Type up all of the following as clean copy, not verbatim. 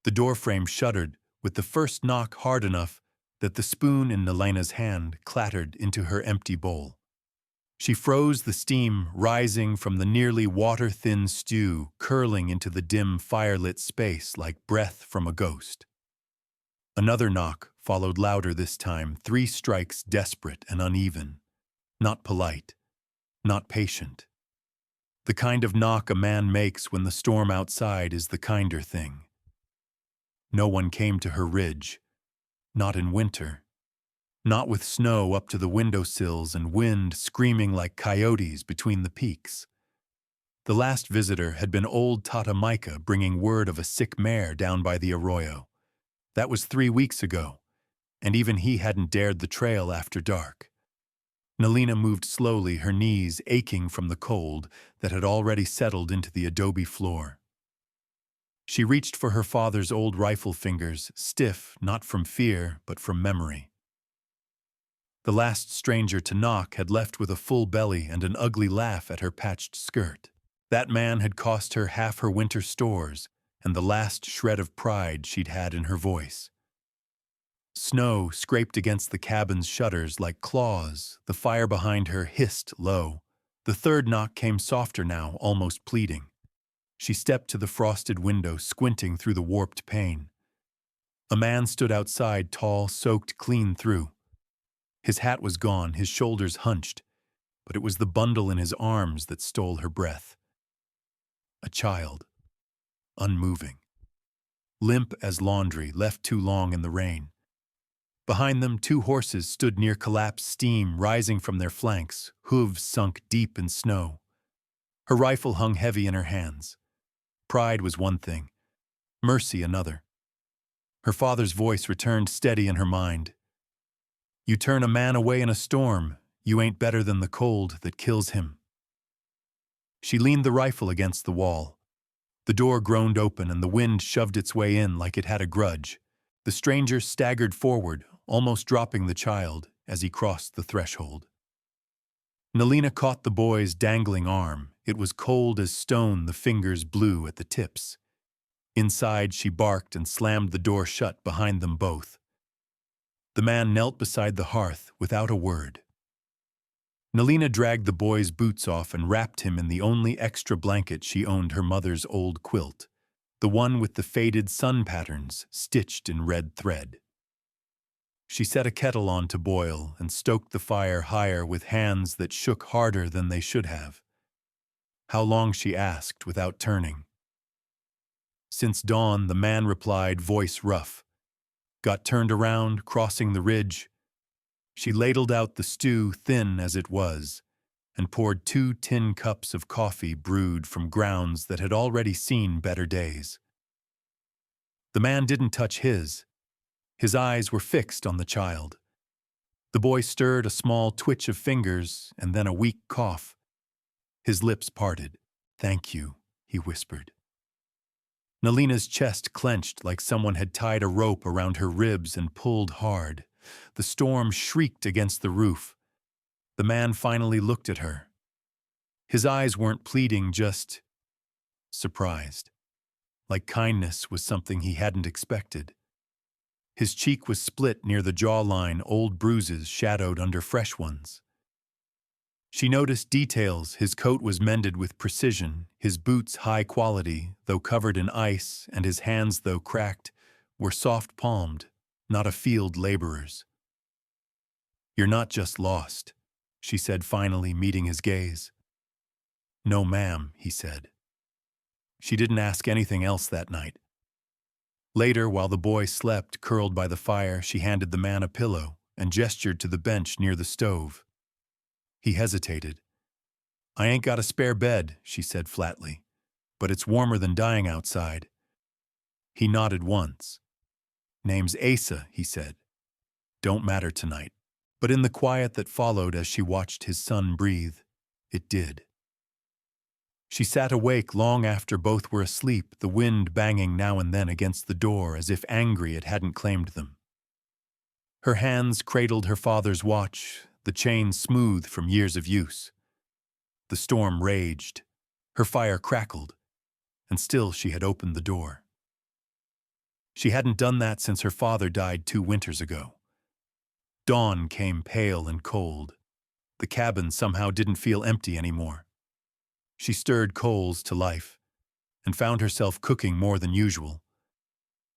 The doorframe shuddered with the first knock hard enough that the spoon in Nelena's hand clattered into her empty bowl. She froze, the steam rising from the nearly water-thin stew curling into the dim firelit space like breath from a ghost. Another knock followed, louder this time, 3 strikes, desperate and uneven. Not polite, not patient. The kind of knock a man makes when the storm outside is the kinder thing. No one came to her ridge, not in winter, not with snow up to the windowsills and wind screaming like coyotes between the peaks. The last visitor had been old Tata Micah bringing word of a sick mare down by the arroyo. That was 3 weeks ago, and even he hadn't dared the trail after dark. Nelena moved slowly, her knees aching from the cold that had already settled into the adobe floor. She reached for her father's old rifle fingers, stiff not from fear but from memory. The last stranger to knock had left with a full belly and an ugly laugh at her patched skirt. That man had cost her half her winter stores and the last shred of pride she'd had in her voice. Snow scraped against the cabin's shutters like claws. The fire behind her hissed low. The third knock came softer now, almost pleading. She stepped to the frosted window, squinting through the warped pane. A man stood outside, tall, soaked clean through. His hat was gone, his shoulders hunched, but it was the bundle in his arms that stole her breath. A child, unmoving, limp as laundry left too long in the rain. Behind them, 2 horses stood near collapsed steam rising from their flanks, hooves sunk deep in snow. Her rifle hung heavy in her hands. Pride was one thing, mercy another. Her father's voice returned steady in her mind. You turn a man away in a storm, you ain't better than the cold that kills him. She leaned the rifle against the wall. The door groaned open and the wind shoved its way in like it had a grudge. The stranger staggered forward, almost dropping the child as he crossed the threshold. Nelena caught the boy's dangling arm. It was cold as stone, the fingers blue at the tips. Inside, she barked and slammed the door shut behind them both. The man knelt beside the hearth without a word. Nelena dragged the boy's boots off and wrapped him in the only extra blanket she owned, her mother's old quilt, the one with the faded sun patterns stitched in red thread. She set a kettle on to boil and stoked the fire higher with hands that shook harder than they should have. How long, she asked without turning. Since dawn, the man replied, voice rough. Got turned around, crossing the ridge. She ladled out the stew, thin as it was, and poured 2 tin cups of coffee brewed from grounds that had already seen better days. The man didn't touch his. His eyes were fixed on the child. The boy stirred, a small twitch of fingers and then a weak cough. His lips parted. Thank you, he whispered. Nelena's chest clenched like someone had tied a rope around her ribs and pulled hard. The storm shrieked against the roof. The man finally looked at her. His eyes weren't pleading, just surprised. Like kindness was something he hadn't expected. His cheek was split near the jawline, old bruises shadowed under fresh ones. She noticed details. His coat was mended with precision, his boots high quality, though covered in ice, and his hands, though cracked, were soft-palmed, not a field laborer's. You're not just lost, she said finally, meeting his gaze. No, ma'am, he said. She didn't ask anything else that night. Later, while the boy slept, curled by the fire, she handed the man a pillow and gestured to the bench near the stove. He hesitated. I ain't got a spare bed, she said flatly, but it's warmer than dying outside. He nodded once. Name's Asa, he said. Don't matter tonight. But in the quiet that followed as she watched his son breathe, it did. She sat awake long after both were asleep, the wind banging now and then against the door as if angry it hadn't claimed them. Her hands cradled her father's watch, the chain smooth from years of use. The storm raged. Her fire crackled, and still she had opened the door. She hadn't done that since her father died 2 winters ago. Dawn came pale and cold. The cabin somehow didn't feel empty anymore. She stirred coals to life and found herself cooking more than usual.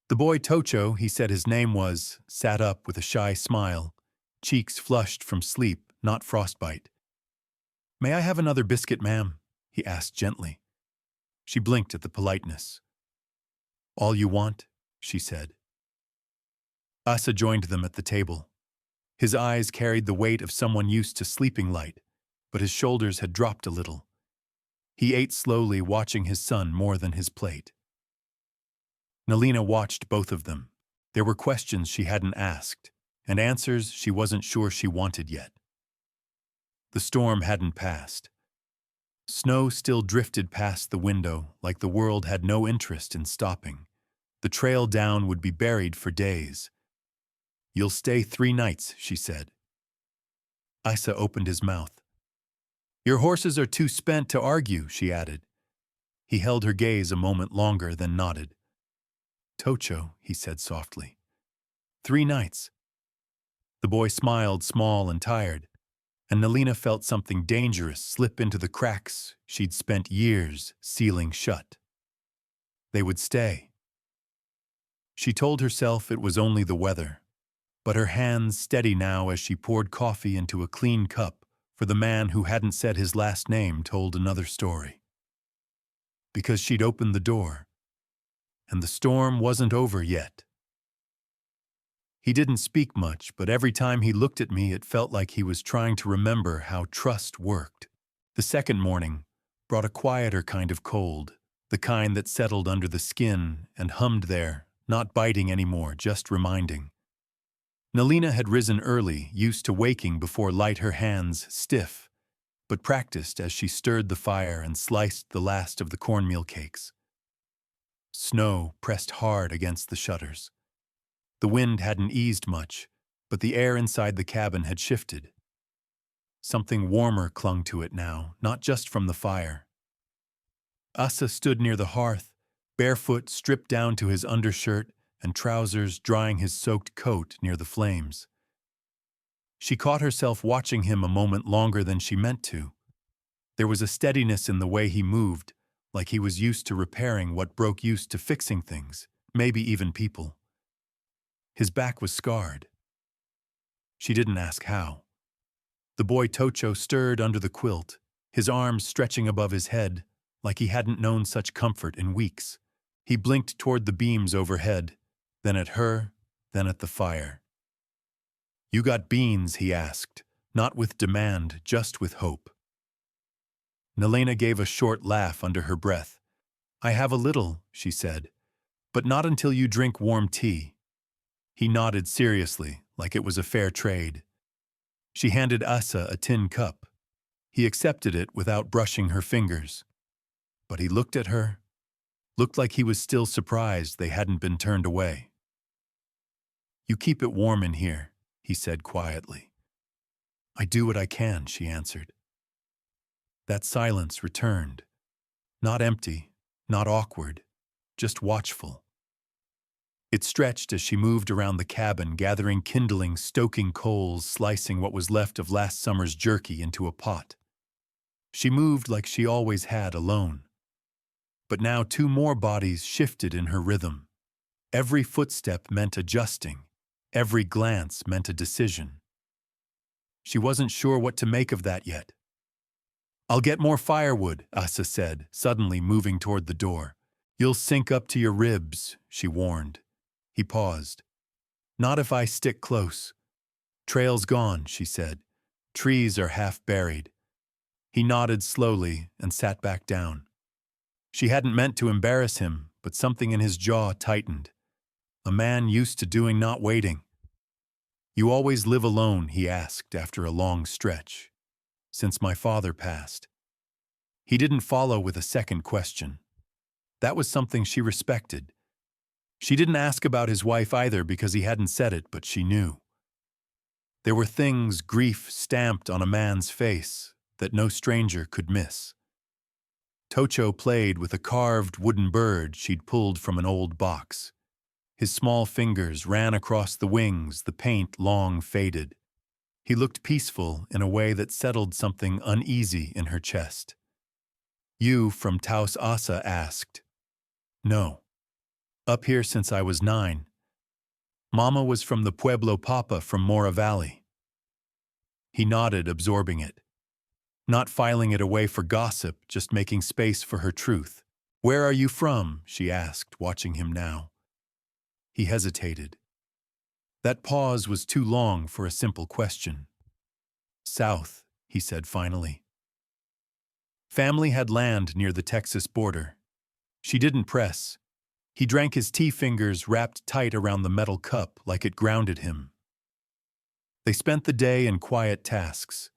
The boy Tocho, he said his name was, sat up with a shy smile, cheeks flushed from sleep, not frostbite. "May I have another biscuit, ma'am?" he asked gently. She blinked at the politeness. "All you want?" she said. Asa joined them at the table. His eyes carried the weight of someone used to sleeping light, but his shoulders had dropped a little. He ate slowly, watching his son more than his plate. Nalina watched both of them. There were questions she hadn't asked, and answers she wasn't sure she wanted yet. The storm hadn't passed. Snow still drifted past the window like the world had no interest in stopping. The trail down would be buried for days. "You'll stay 3 nights, she said. Isa opened his mouth. "Your horses are too spent to argue," she added. He held her gaze a moment longer, then nodded. "Tocho," he said softly. 3 nights. The boy smiled, small and tired, and Nalina felt something dangerous slip into the cracks she'd spent years sealing shut. They would stay. She told herself it was only the weather, but her hands steady now as she poured coffee into a clean cup for the man who hadn't said his last name told another story. Because she'd opened the door, and the storm wasn't over yet. He didn't speak much, but every time he looked at me, it felt like he was trying to remember how trust worked. The second morning brought a quieter kind of cold, the kind that settled under the skin and hummed there, not biting anymore, just reminding. Nalina had risen early, used to waking before light, her hands stiff, but practiced as she stirred the fire and sliced the last of the cornmeal cakes. Snow pressed hard against the shutters. The wind hadn't eased much, but the air inside the cabin had shifted. Something warmer clung to it now, not just from the fire. Asa stood near the hearth, barefoot, stripped down to his undershirt and trousers, drying his soaked coat near the flames. She caught herself watching him a moment longer than she meant to. There was a steadiness in the way he moved, like he was used to repairing what broke, used to fixing things, maybe even people. His back was scarred. She didn't ask how. The boy Tocho stirred under the quilt, his arms stretching above his head, like he hadn't known such comfort in weeks. He blinked toward the beams overhead, then at her, then at the fire. "You got beans?" he asked, not with demand, just with hope. Nalina gave a short laugh under her breath. "I have a little," she said, "but not until you drink warm tea." He nodded seriously, like it was a fair trade. She handed Asa a tin cup. He accepted it without brushing her fingers. But he looked at her, looked like he was still surprised they hadn't been turned away. "You keep it warm in here," he said quietly. "I do what I can," she answered. That silence returned. Not empty, not awkward, just watchful. It stretched as she moved around the cabin, gathering kindling, stoking coals, slicing what was left of last summer's jerky into a pot. She moved like she always had, alone. But now 2 more bodies shifted in her rhythm. Every footstep meant adjusting. Every glance meant a decision. She wasn't sure what to make of that yet. "I'll get more firewood," Asa said, suddenly moving toward the door. "You'll sink up to your ribs," she warned. He paused. "Not if I stick close." "Trail's gone," she said. "Trees are half buried." He nodded slowly and sat back down. She hadn't meant to embarrass him, but something in his jaw tightened. A man used to doing, not waiting. "You always live alone?" he asked after a long stretch. "Since my father passed." He didn't follow with a second question. That was something she respected. She didn't ask about his wife either because he hadn't said it, but she knew. There were things grief stamped on a man's face that no stranger could miss. Tocho played with a carved wooden bird she'd pulled from an old box. His small fingers ran across the wings, the paint long faded. He looked peaceful in a way that settled something uneasy in her chest. "You from Taos?" Asa asked. "No. Up here since I was 9. Mama was from the Pueblo, Papa from Mora Valley." He nodded, absorbing it. Not filing it away for gossip, just making space for her truth. "Where are you from?" she asked, watching him now. He hesitated. That pause was too long for a simple question. "South," he said finally. Family had land near the Texas border. She didn't press. He drank his tea, fingers wrapped tight around the metal cup like it grounded him. They spent the day in quiet tasks.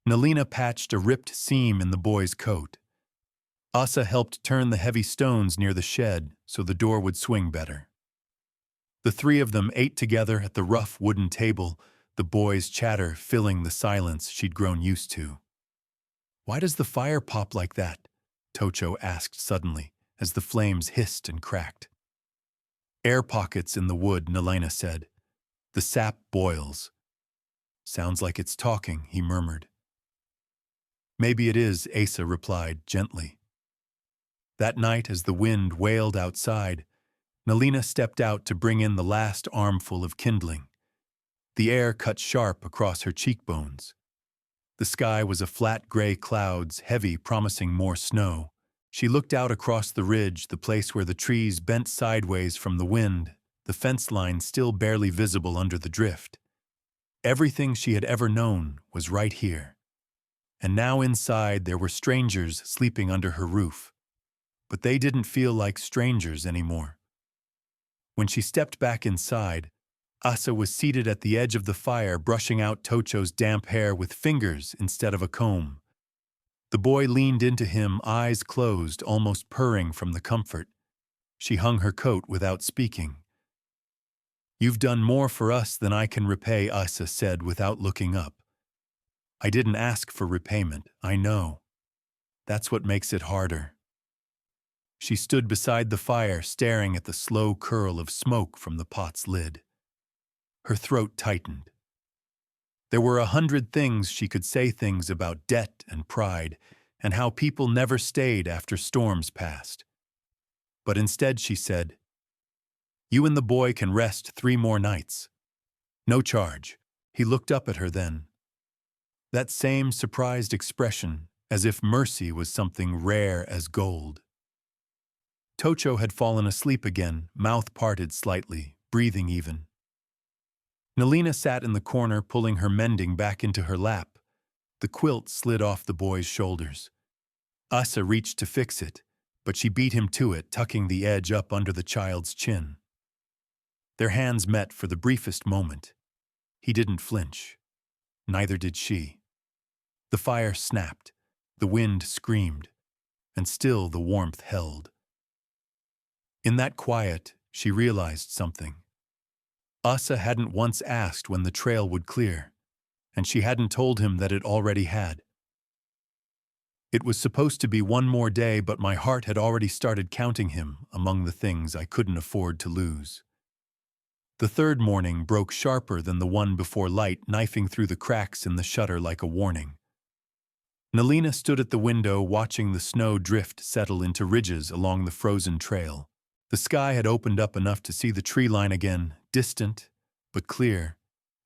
Nalina patched a ripped seam in the boy's coat. Asa helped turn the heavy stones near the shed so the door would swing better. The three of them ate together at the rough wooden table, the boy's chatter filling the silence she'd grown used to. "Why does the fire pop like that?" Tocho asked suddenly, as the flames hissed and cracked. "Air pockets in the wood," Nalina said. "The sap boils." "Sounds like it's talking," he murmured. "Maybe it is," Asa replied gently. That night, as the wind wailed outside, Nalina stepped out to bring in the last armful of kindling. The air cut sharp across her cheekbones. The sky was a flat gray clouds, heavy, promising more snow. She looked out across the ridge, the place where the trees bent sideways from the wind, the fence line still barely visible under the drift. Everything she had ever known was right here. And now inside there were strangers sleeping under her roof. But they didn't feel like strangers anymore. When she stepped back inside, Asa was seated at the edge of the fire, brushing out Tocho's damp hair with fingers instead of a comb. The boy leaned into him, eyes closed, almost purring from the comfort. She hung her coat without speaking. "You've done more for us than I can repay," Asa said without looking up. "I didn't ask for repayment, I know. That's what makes it harder." She stood beside the fire, staring at the slow curl of smoke from the pot's lid. Her throat tightened. There were 100 things she could say, things about debt and pride, and how people never stayed after storms passed. But instead she said, "You and the boy can rest 3 more nights. No charge." He looked up at her then. That same surprised expression, as if mercy was something rare as gold. Tocho had fallen asleep again, mouth parted slightly, breathing even. Nalina sat in the corner, pulling her mending back into her lap. The quilt slid off the boy's shoulders. Asa reached to fix it, but she beat him to it, tucking the edge up under the child's chin. Their hands met for the briefest moment. He didn't flinch. Neither did she. The fire snapped, the wind screamed, and still the warmth held. In that quiet, she realized something. Asa hadn't once asked when the trail would clear, and she hadn't told him that it already had. "It was supposed to be one more day, but my heart had already started counting him among the things I couldn't afford to lose." The third morning broke sharper than the one before, light knifing through the cracks in the shutter like a warning. Nalina stood at the window, watching the snow drift settle into ridges along the frozen trail. The sky had opened up enough to see the tree line again, distant but clear,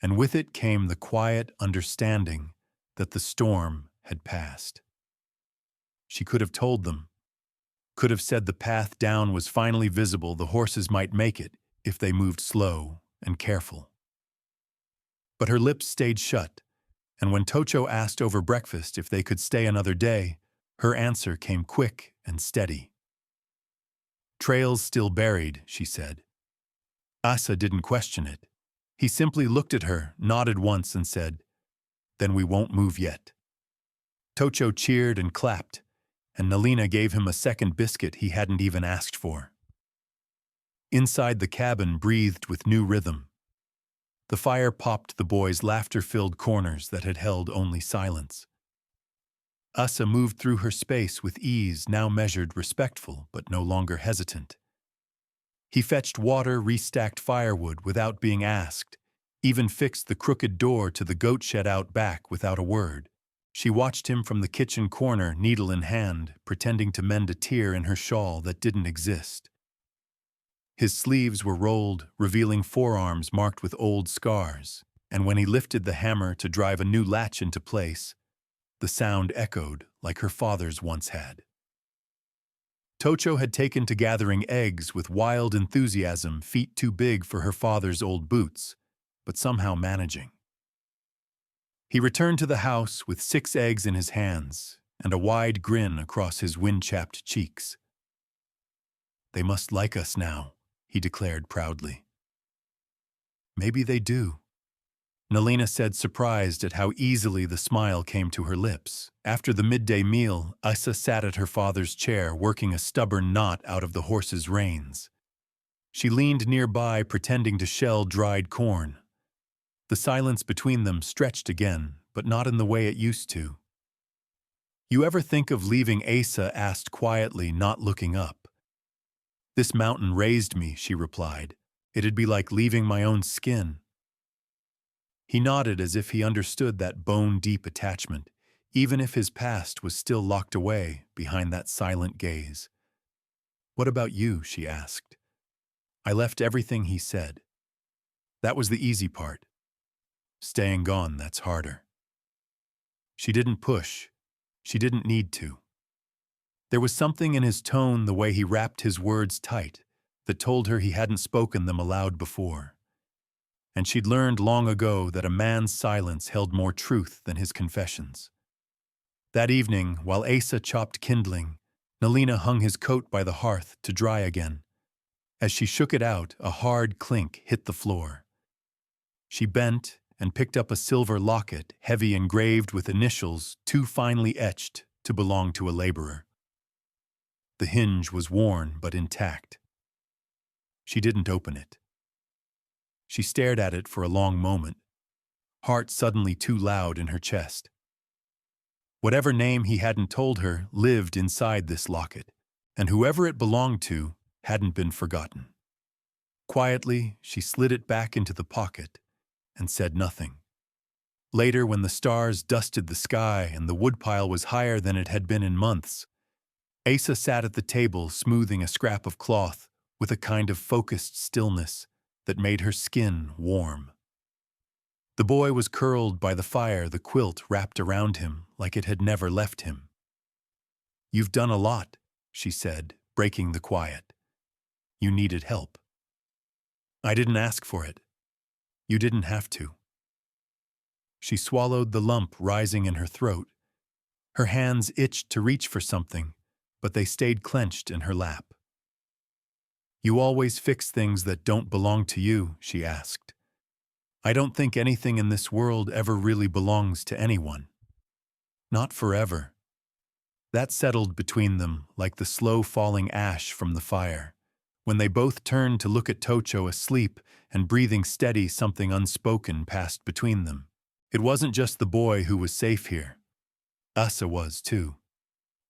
and with it came the quiet understanding that the storm had passed. She could have told them, could have said the path down was finally visible, the horses might make it if they moved slow and careful. But her lips stayed shut, and when Tocho asked over breakfast if they could stay another day, her answer came quick and steady. "Trails still buried," she said. Asa didn't question it. He simply looked at her, nodded once, and said, "Then we won't move yet." Tocho cheered and clapped, and Nalina gave him a second biscuit he hadn't even asked for. Inside the cabin breathed with new rhythm. The fire popped the boys' laughter-filled corners that had held only silence. Asa moved through her space with ease, now measured, respectful, but no longer hesitant. He fetched water, restacked firewood without being asked, even fixed the crooked door to the goat shed out back without a word. She watched him from the kitchen corner, needle in hand, pretending to mend a tear in her shawl that didn't exist. His sleeves were rolled, revealing forearms marked with old scars, and when he lifted the hammer to drive a new latch into place, the sound echoed like her father's once had. Tocho had taken to gathering eggs with wild enthusiasm, feet too big for her father's old boots, but somehow managing. He returned to the house with 6 eggs in his hands and a wide grin across his wind-chapped cheeks. "They must like us now," he declared proudly. "Maybe they do," Nalina said, surprised at how easily the smile came to her lips. After the midday meal, Issa sat at her father's chair, working a stubborn knot out of the horse's reins. She leaned nearby, pretending to shell dried corn. The silence between them stretched again, but not in the way it used to. "You ever think of leaving?" Asa asked quietly, not looking up. "This mountain raised me," she replied. "It'd be like leaving my own skin." He nodded as if he understood that bone-deep attachment, even if his past was still locked away behind that silent gaze. "What about you?" she asked. "I left everything," he said. "That was the easy part. Staying gone, that's harder." She didn't push. She didn't need to. There was something in his tone, the way he wrapped his words tight, that told her he hadn't spoken them aloud before. And she'd learned long ago that a man's silence held more truth than his confessions. That evening, while Asa chopped kindling, Nalina hung his coat by the hearth to dry again. As she shook it out, a hard clink hit the floor. She bent and picked up a silver locket, heavy, engraved with initials too finely etched to belong to a laborer. The hinge was worn but intact. She didn't open it. She stared at it for a long moment, heart suddenly too loud in her chest. Whatever name he hadn't told her lived inside this locket, and whoever it belonged to hadn't been forgotten. Quietly, she slid it back into the pocket and said nothing. Later, when the stars dusted the sky and the woodpile was higher than it had been in months, Asa sat at the table smoothing a scrap of cloth with a kind of focused stillness that made her skin warm. The boy was curled by the fire, the quilt wrapped around him like it had never left him. "You've done a lot," she said, breaking the quiet. "You needed help." "I didn't ask for it. You didn't have to." She swallowed the lump rising in her throat. Her hands itched to reach for something, but they stayed clenched in her lap. "You always fix things that don't belong to you?" she asked. "I don't think anything in this world ever really belongs to anyone. Not forever." That settled between them like the slow-falling ash from the fire. When they both turned to look at Tocho asleep and breathing steady, something unspoken passed between them. It wasn't just the boy who was safe here. Asa was too.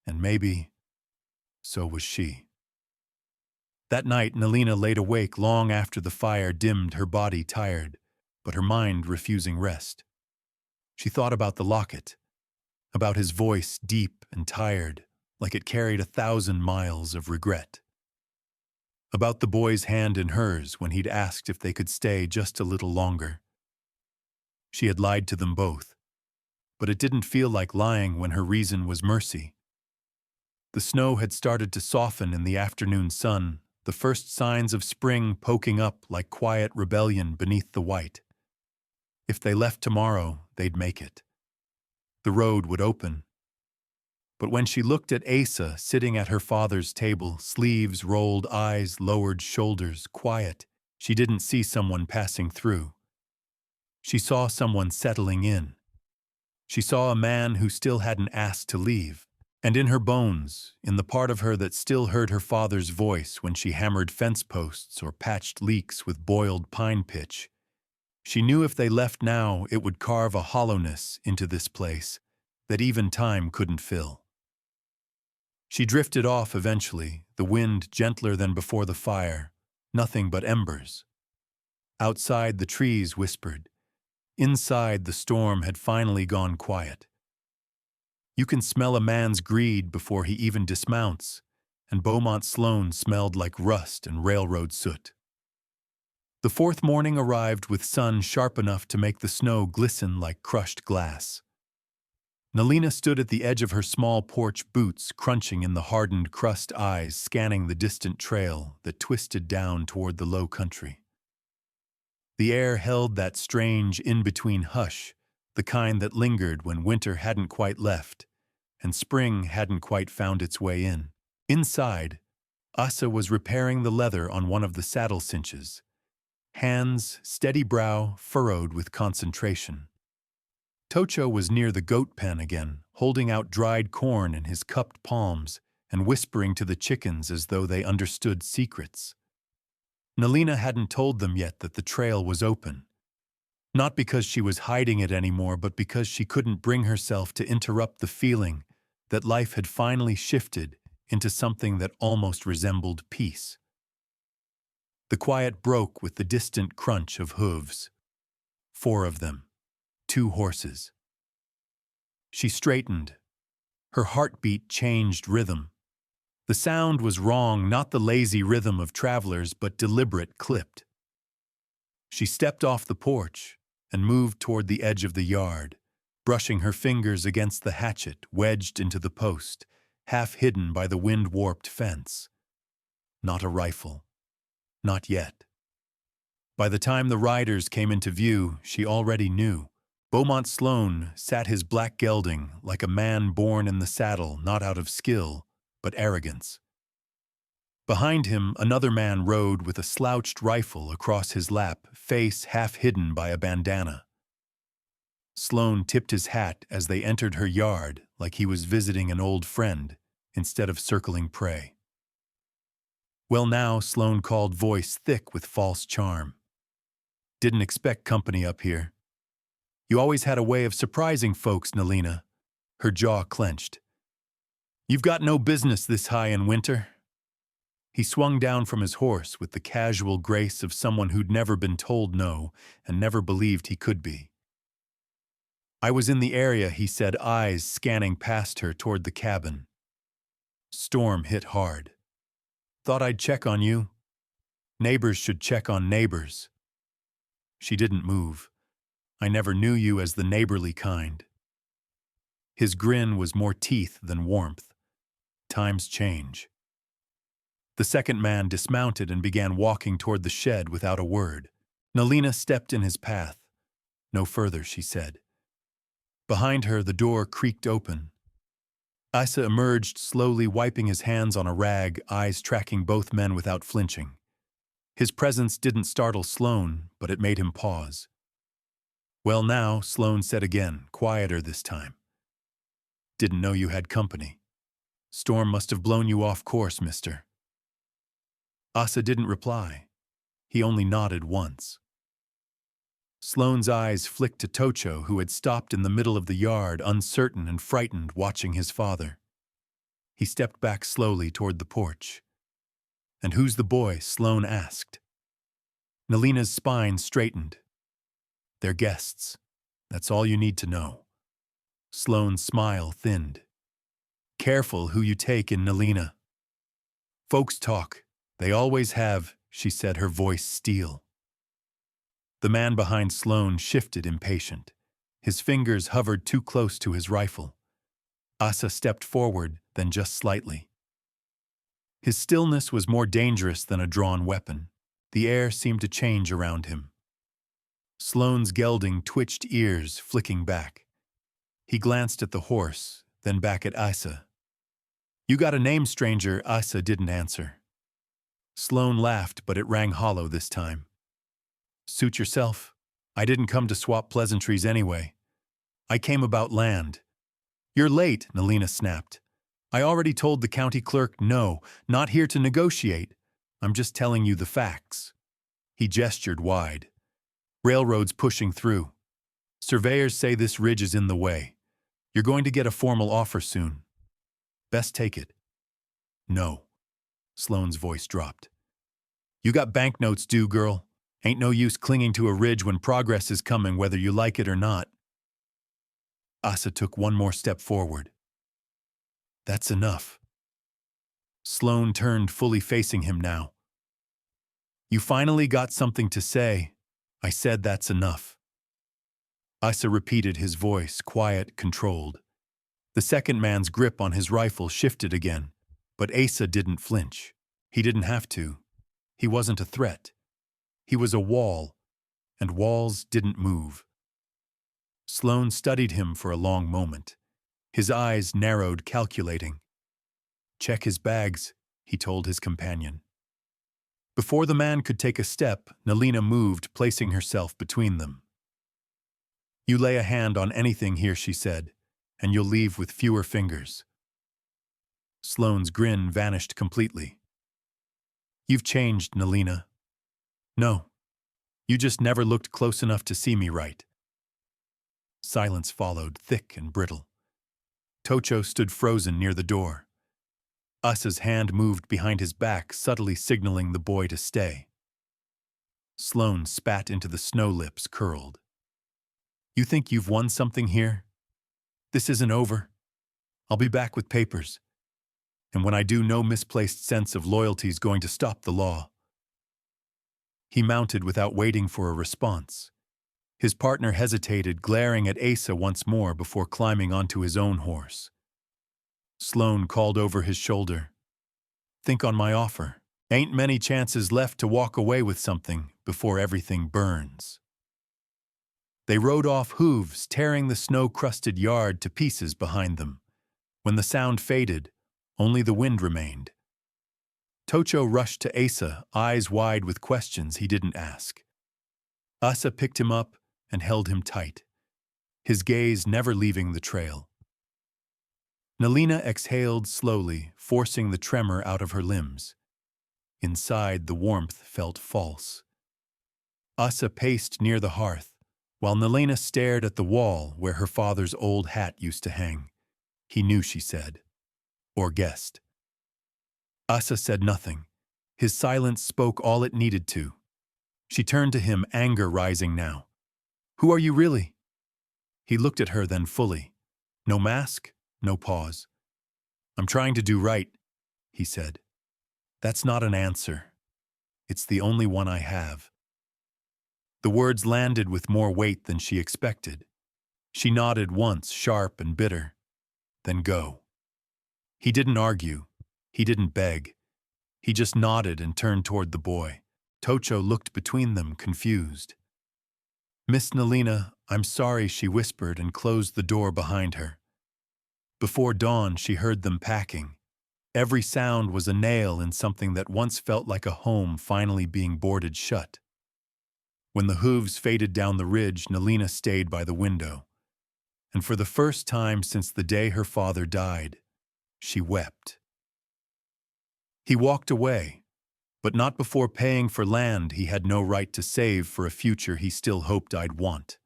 And maybe so was she. That night, Nalina laid awake long after the fire dimmed, her body tired, but her mind refusing rest. She thought about the locket, about his voice deep and tired, like it carried 1,000 miles of regret. About the boy's hand in hers when he'd asked if they could stay just a little longer. She had lied to them both, but it didn't feel like lying when her reason was mercy. The snow had started to soften in the afternoon sun, the first signs of spring poking up like quiet rebellion beneath the white. If they left tomorrow, they'd make it. The road would open. But when she looked at Asa sitting at her father's table, sleeves rolled, eyes lowered, shoulders quiet, she didn't see someone passing through. She saw someone settling in. She saw a man who still hadn't asked to leave. And in her bones, in the part of her that still heard her father's voice when she hammered fence posts or patched leaks with boiled pine pitch, she knew if they left now, it would carve a hollowness into this place that even time couldn't fill. She drifted off eventually, the wind gentler than before the fire, nothing but embers. Outside, the trees whispered. Inside, the storm had finally gone quiet. You can smell a man's greed before he even dismounts, and Beaumont Sloane smelled like rust and railroad soot. The fourth morning arrived with sun sharp enough to make the snow glisten like crushed glass. Nalina stood at the edge of her small porch, boots crunching in the hardened crust, eyes scanning the distant trail that twisted down toward the low country. The air held that strange in-between hush, the kind that lingered when winter hadn't quite left and spring hadn't quite found its way in. Inside, Asa was repairing the leather on one of the saddle cinches, hands, steady brow, furrowed with concentration. Tocho was near the goat pen again, holding out dried corn in his cupped palms and whispering to the chickens as though they understood secrets. Nalina hadn't told them yet that the trail was open. Not because she was hiding it anymore, but because she couldn't bring herself to interrupt the feeling that life had finally shifted into something that almost resembled peace. The quiet broke with the distant crunch of hooves. 4 of them, 2 horses. She straightened. Her heartbeat changed rhythm. The sound was wrong, not the lazy rhythm of travelers, but deliberate, clipped. She stepped off the porch and moved toward the edge of the yard, brushing her fingers against the hatchet wedged into the post, half hidden by the wind-warped fence. Not a rifle. Not yet. By the time the riders came into view, she already knew. Beaumont Sloane sat his black gelding like a man born in the saddle, not out of skill, but arrogance. Behind him, another man rode with a slouched rifle across his lap, face half hidden by a bandana. Sloane tipped his hat as they entered her yard like he was visiting an old friend instead of circling prey. "Well now," Sloane called, voice thick with false charm. "Didn't expect company up here. You always had a way of surprising folks, Nalina." Her jaw clenched. "You've got no business this high in winter." He swung down from his horse with the casual grace of someone who'd never been told no and never believed he could be. "I was in the area," he said, eyes scanning past her toward the cabin. "Storm hit hard. Thought I'd check on you. Neighbors should check on neighbors." She didn't move. "I never knew you as the neighborly kind." His grin was more teeth than warmth. Times change. The second man dismounted and began walking toward the shed without a word. Nalina stepped in his path. "No further," she said. Behind her, the door creaked open. Asa emerged, slowly wiping his hands on a rag, eyes tracking both men without flinching. His presence didn't startle Sloane, but it made him pause. "Well now," Sloane said again, quieter this time. "Didn't know you had company. Storm must have blown you off course, mister." Asa didn't reply. He only nodded once. Sloane's eyes flicked to Tocho, who had stopped in the middle of the yard, uncertain and frightened, watching his father. He stepped back slowly toward the porch. "And who's the boy?" Sloane asked. Nalina's spine straightened. "They're guests. That's all you need to know." Sloane's smile thinned. "Careful who you take in, Nalina." "Folks talk. They always have," she said, her voice steel. The man behind Sloane shifted, impatient. His fingers hovered too close to his rifle. Asa stepped forward, then just slightly. His stillness was more dangerous than a drawn weapon. The air seemed to change around him. Sloane's gelding twitched ears, flicking back. He glanced at the horse, then back at Asa. "You got a name, stranger?" Asa didn't answer. Sloane laughed, but it rang hollow this time. "Suit yourself. I didn't come to swap pleasantries anyway. I came about land." "You're late," Nalina snapped. "I already told the county clerk no, not here to negotiate. I'm just telling you the facts." He gestured wide. "Railroad's pushing through. Surveyors say this ridge is in the way. You're going to get a formal offer soon. Best take it." "No." Sloane's voice dropped. You got banknotes due, girl. Ain't no use clinging to a ridge when progress is coming whether you like it or not. Asa took one more step forward. That's enough. Sloane turned, fully facing him now. You finally got something to say. I said that's enough. Asa repeated, his voice quiet, controlled. The second man's grip on his rifle shifted again, but Asa didn't flinch. He didn't have to. He wasn't a threat. He was a wall, and walls didn't move. Sloane studied him for a long moment. His eyes narrowed, calculating. Check his bags, he told his companion. Before the man could take a step, Nalina moved, placing herself between them. You lay a hand on anything here, she said, and you'll leave with fewer fingers. Sloane's grin vanished completely. You've changed, Nalina. No, you just never looked close enough to see me right. Silence followed, thick and brittle. Tocho stood frozen near the door. Asa's hand moved behind his back, subtly signaling the boy to stay. Sloane spat into the snow, lips curled. You think you've won something here? This isn't over. I'll be back with papers. And when I do, no misplaced sense of loyalty is going to stop the law. He mounted without waiting for a response. His partner hesitated, glaring at Asa once more before climbing onto his own horse. Sloane called over his shoulder. Think on my offer. Ain't many chances left to walk away with something before everything burns. They rode off, hooves tearing the snow-crusted yard to pieces behind them. When the sound faded, only the wind remained. Tocho rushed to Asa, eyes wide with questions he didn't ask. Asa picked him up and held him tight, his gaze never leaving the trail. Nalina exhaled slowly, forcing the tremor out of her limbs. Inside, the warmth felt false. Asa paced near the hearth, while Nalina stared at the wall where her father's old hat used to hang. He knew, she said. Or guessed. Asa said nothing. His silence spoke all it needed to. She turned to him, anger rising now. Who are you really? He looked at her, then fully. No mask, no pause. I'm trying to do right, he said. That's not an answer. It's the only one I have. The words landed with more weight than she expected. She nodded once, sharp and bitter. Then go. He didn't argue. He didn't beg. He just nodded and turned toward the boy. Tocho looked between them, confused. Miss Nalina, I'm sorry, she whispered and closed the door behind her. Before dawn, she heard them packing. Every sound was a nail in something that once felt like a home finally being boarded shut. When the hooves faded down the ridge, Nalina stayed by the window. And for the first time since the day her father died, she wept. He walked away, but not before paying for land he had no right to save for a future he still hoped I'd want.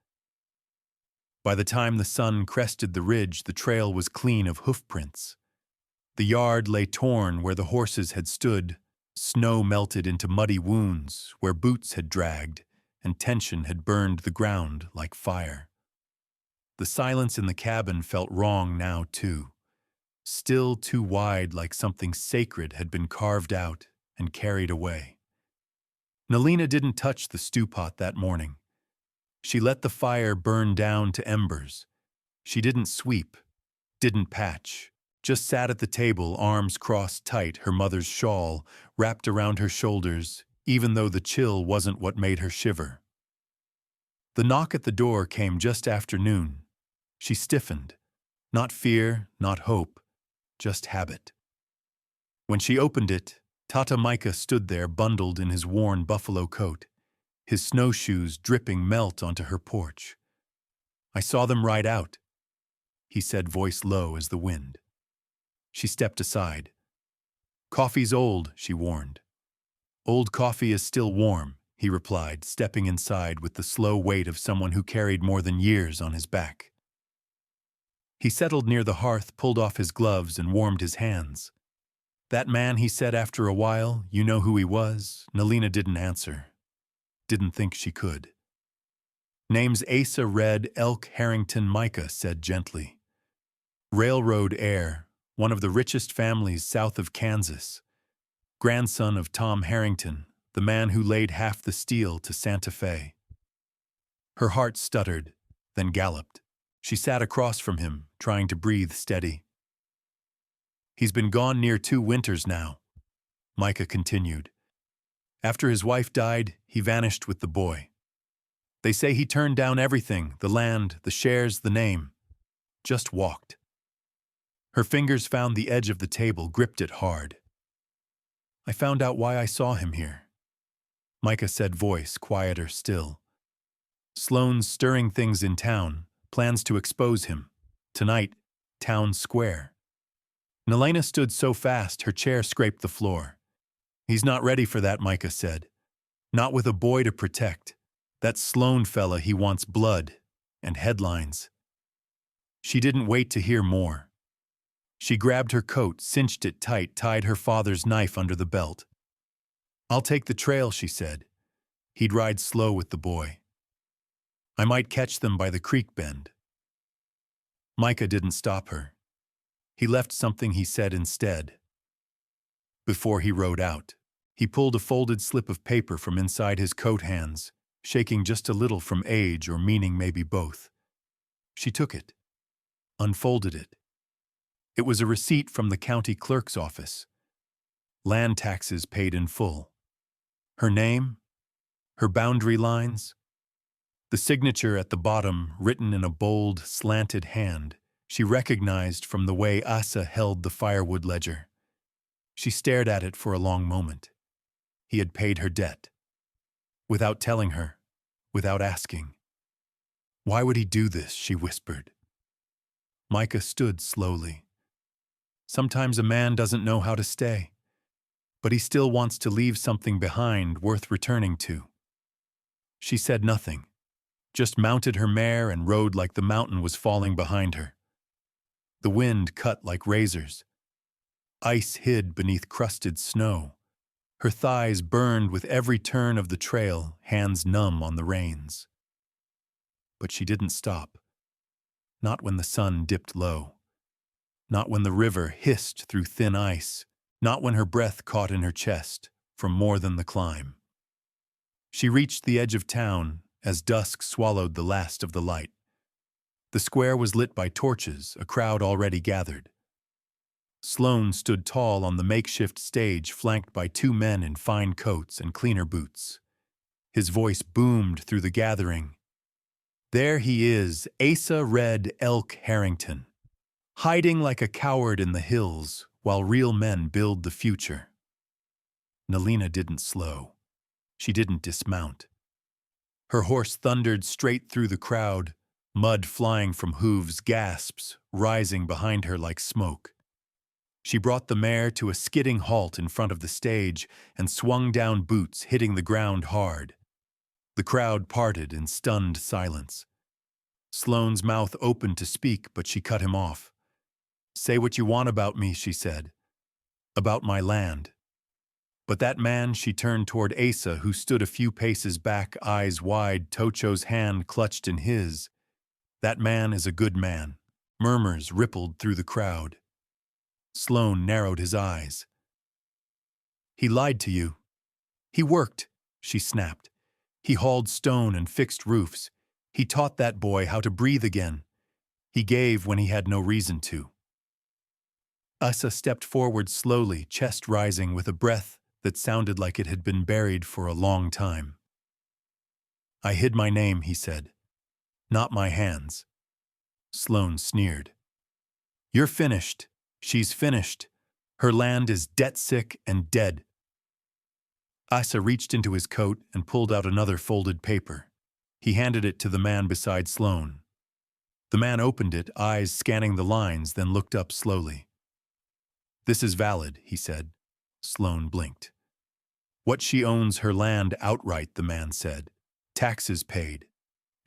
By the time the sun crested the ridge, the trail was clean of hoofprints. The yard lay torn where the horses had stood, snow melted into muddy wounds where boots had dragged, and tension had burned the ground like fire. The silence in the cabin felt wrong now, too. Still too wide, like something sacred had been carved out and carried away. Nalina didn't touch the stew pot that morning. She let the fire burn down to embers. She didn't sweep, didn't patch, just sat at the table, arms crossed tight, her mother's shawl wrapped around her shoulders, even though the chill wasn't what made her shiver. The knock at the door came just after noon. She stiffened. Not fear, not hope, just habit. When she opened it, Tata Micah stood there, bundled in his worn buffalo coat, his snowshoes dripping melt onto her porch. I saw them ride out, he said, voice low as the wind. She stepped aside. Coffee's old, she warned. Old coffee is still warm, he replied, stepping inside with the slow weight of someone who carried more than years on his back. He settled near the hearth, pulled off his gloves, and warmed his hands. That man, he said after a while, you know who he was? Nalina didn't answer. Didn't think she could. Name's Asa Red Elk Harrington, Micah said gently. Railroad heir, one of the richest families south of Kansas. Grandson of Tom Harrington, the man who laid half the steel to Santa Fe. Her heart stuttered, then galloped. She sat across from him, trying to breathe steady. He's been gone near 2 winters now, Micah continued. After his wife died, he vanished with the boy. They say he turned down everything, the land, the shares, the name. Just walked. Her fingers found the edge of the table, gripped it hard. I found out why I saw him here. Micah said, voice quieter still. Sloane's stirring things in town, plans to expose him. Tonight, town square. Nalina stood so fast her chair scraped the floor. He's not ready for that, Micah said. Not with a boy to protect. That Sloane fella, he wants blood and headlines. She didn't wait to hear more. She grabbed her coat, cinched it tight, tied her father's knife under the belt. I'll take the trail, she said. He'd ride slow with the boy. I might catch them by the creek bend. Micah didn't stop her. He left something he said instead. Before he rode out, he pulled a folded slip of paper from inside his coat hands, shaking just a little from age or meaning maybe both. She took it, unfolded it. It was a receipt from the county clerk's office. Land taxes paid in full. Her name, her boundary lines, the signature at the bottom written in a bold, slanted hand she recognized from the way Asa held the firewood ledger. She stared at it for a long moment. He had paid her debt. Without telling her, without asking. Why would he do this, she whispered. Micah stood slowly. Sometimes a man doesn't know how to stay, but he still wants to leave something behind worth returning to. She said nothing, just mounted her mare and rode like the mountain was falling behind her. The wind cut like razors. Ice hid beneath crusted snow. Her thighs burned with every turn of the trail, hands numb on the reins. But she didn't stop. Not when the sun dipped low. Not when the river hissed through thin ice. Not when her breath caught in her chest from more than the climb. She reached the edge of town as dusk swallowed the last of the light. The square was lit by torches, a crowd already gathered. Sloane stood tall on the makeshift stage, flanked by 2 men in fine coats and cleaner boots. His voice boomed through the gathering. There he is, Asa Red Elk Harrington, hiding like a coward in the hills while real men build the future. Nalina didn't slow. She didn't dismount. Her horse thundered straight through the crowd, mud flying from hooves, gasps rising behind her like smoke. She brought the mare to a skidding halt in front of the stage and swung down boots, hitting the ground hard. The crowd parted in stunned silence. Sloane's mouth opened to speak, but she cut him off. Say what you want about me, she said. About my land. But that man, she turned toward Asa, who stood a few paces back, eyes wide, Tocho's hand clutched in his. That man is a good man. Murmurs rippled through the crowd. Sloane narrowed his eyes. He lied to you. He worked, she snapped. He hauled stone and fixed roofs. He taught that boy how to breathe again. He gave when he had no reason to. Asa stepped forward slowly, chest rising with a breath that sounded like it had been buried for a long time. I hid my name, he said. Not my hands. Sloane sneered. You're finished. She's finished. Her land is debt-sick and dead. Asa reached into his coat and pulled out another folded paper. He handed it to the man beside Sloane. The man opened it, eyes scanning the lines, then looked up slowly. This is valid, he said. Sloane blinked. What she owns her land outright, the man said. Taxes paid.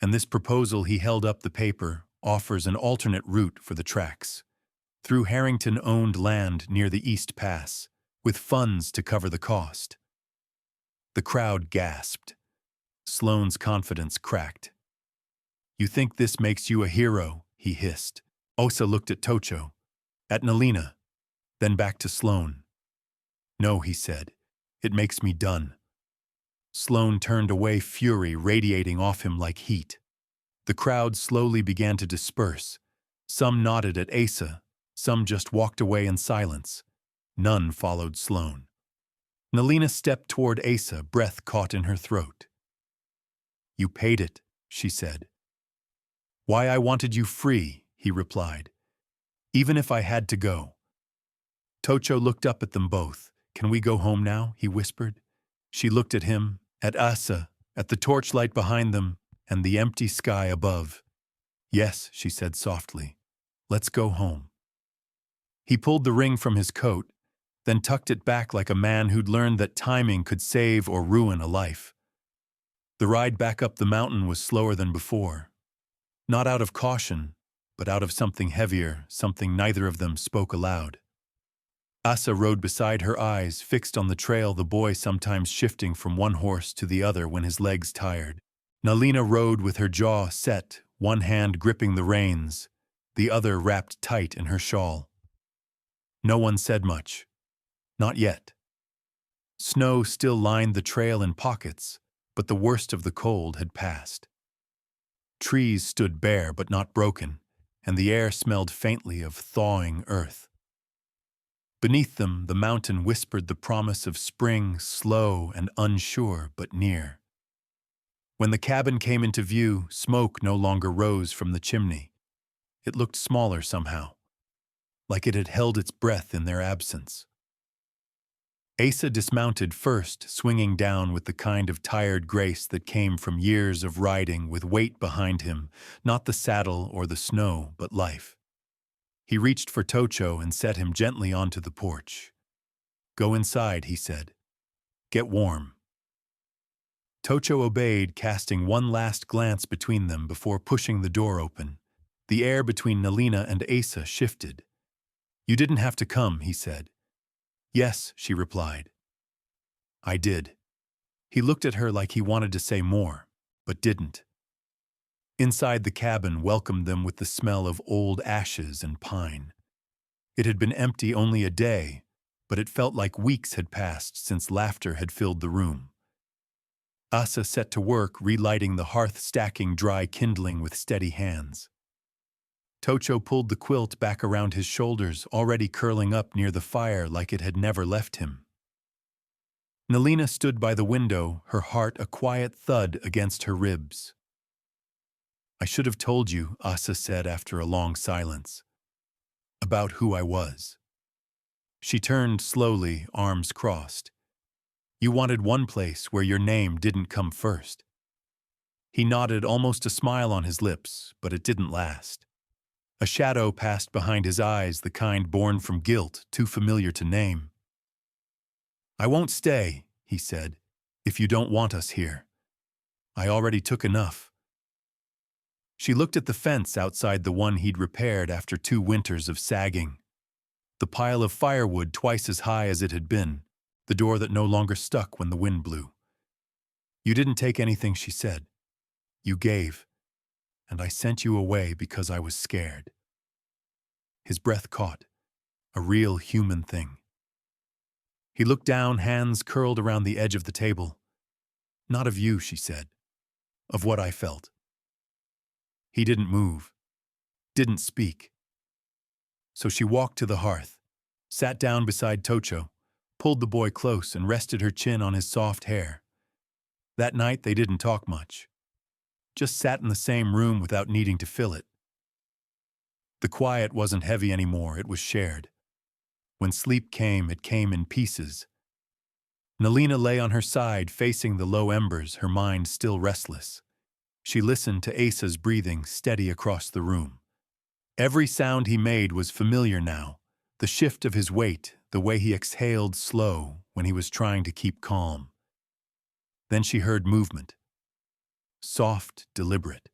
And this proposal, he held up the paper, offers an alternate route for the tracks. Through Harrington-owned land near the East Pass. with funds to cover the cost. The crowd gasped. Sloane's confidence cracked. "You think this makes you a hero?" he hissed. Osa looked at Tocho, at Nalina, then back to Sloane. "No," he said. "It makes me done." Sloane turned away, fury radiating off him like heat. The crowd slowly began to disperse. Some nodded at Asa, some just walked away in silence. None followed Sloane. Nalina stepped toward Asa, breath caught in her throat. "You paid it," she said. "Why I wanted you free," he replied. "Even if I had to go." Tocho looked up at them both. "Can we go home now?" he whispered. She looked at him, at Asa, at the torchlight behind them, and the empty sky above. "Yes," she said softly. "Let's go home." He pulled the ring from his coat, then tucked it back like a man who'd learned that timing could save or ruin a life. The ride back up the mountain was slower than before. Not out of caution, but out of something heavier, something neither of them spoke aloud. Asa rode beside her, eyes fixed on the trail, the boy sometimes shifting from one horse to the other when his legs tired. Nalina rode with her jaw set, one hand gripping the reins, the other wrapped tight in her shawl. No one said much. Not yet. Snow still lined the trail in pockets, but the worst of the cold had passed. Trees stood bare but not broken, and the air smelled faintly of thawing earth. Beneath them, the mountain whispered the promise of spring, slow and unsure but near. When the cabin came into view, smoke no longer rose from the chimney. It looked smaller somehow, like it had held its breath in their absence. Asa dismounted first, swinging down with the kind of tired grace that came from years of riding with weight behind him, not the saddle or the snow, but life. He reached for Tocho and set him gently onto the porch. "Go inside," he said. "Get warm." Tocho obeyed, casting one last glance between them before pushing the door open. The air between Nalina and Asa shifted. "You didn't have to come," he said. "Yes," she replied. "I did." He looked at her like he wanted to say more, but didn't. Inside, the cabin welcomed them with the smell of old ashes and pine. It had been empty only a day, but it felt like weeks had passed since laughter had filled the room. Asa set to work relighting the hearth, stacking dry kindling with steady hands. Tocho pulled the quilt back around his shoulders, already curling up near the fire like it had never left him. Nalina stood by the window, her heart a quiet thud against her ribs. "I should have told you," Asa said after a long silence, "about who I was." She turned slowly, arms crossed. "You wanted one place where your name didn't come first." He nodded, almost a smile on his lips, but it didn't last. A shadow passed behind his eyes, the kind born from guilt, too familiar to name. "I won't stay," he said, "if you don't want us here. I already took enough." She looked at the fence outside, the one he'd repaired after 2 winters of sagging. The pile of firewood twice as high as it had been, the door that no longer stuck when the wind blew. "You didn't take anything," she said. "You gave, and I sent you away because I was scared." His breath caught, a real human thing. He looked down, hands curled around the edge of the table. "Not of you," she said, "of what I felt." He didn't move, didn't speak. So she walked to the hearth, sat down beside Tocho, pulled the boy close and rested her chin on his soft hair. That night they didn't talk much, just sat in the same room without needing to fill it. The quiet wasn't heavy anymore, it was shared. When sleep came, it came in pieces. Nalina lay on her side, facing the low embers, her mind still restless. She listened to Asa's breathing, steady across the room. Every sound he made was familiar now, the shift of his weight, the way he exhaled slow when he was trying to keep calm. Then she heard movement. Soft, deliberate.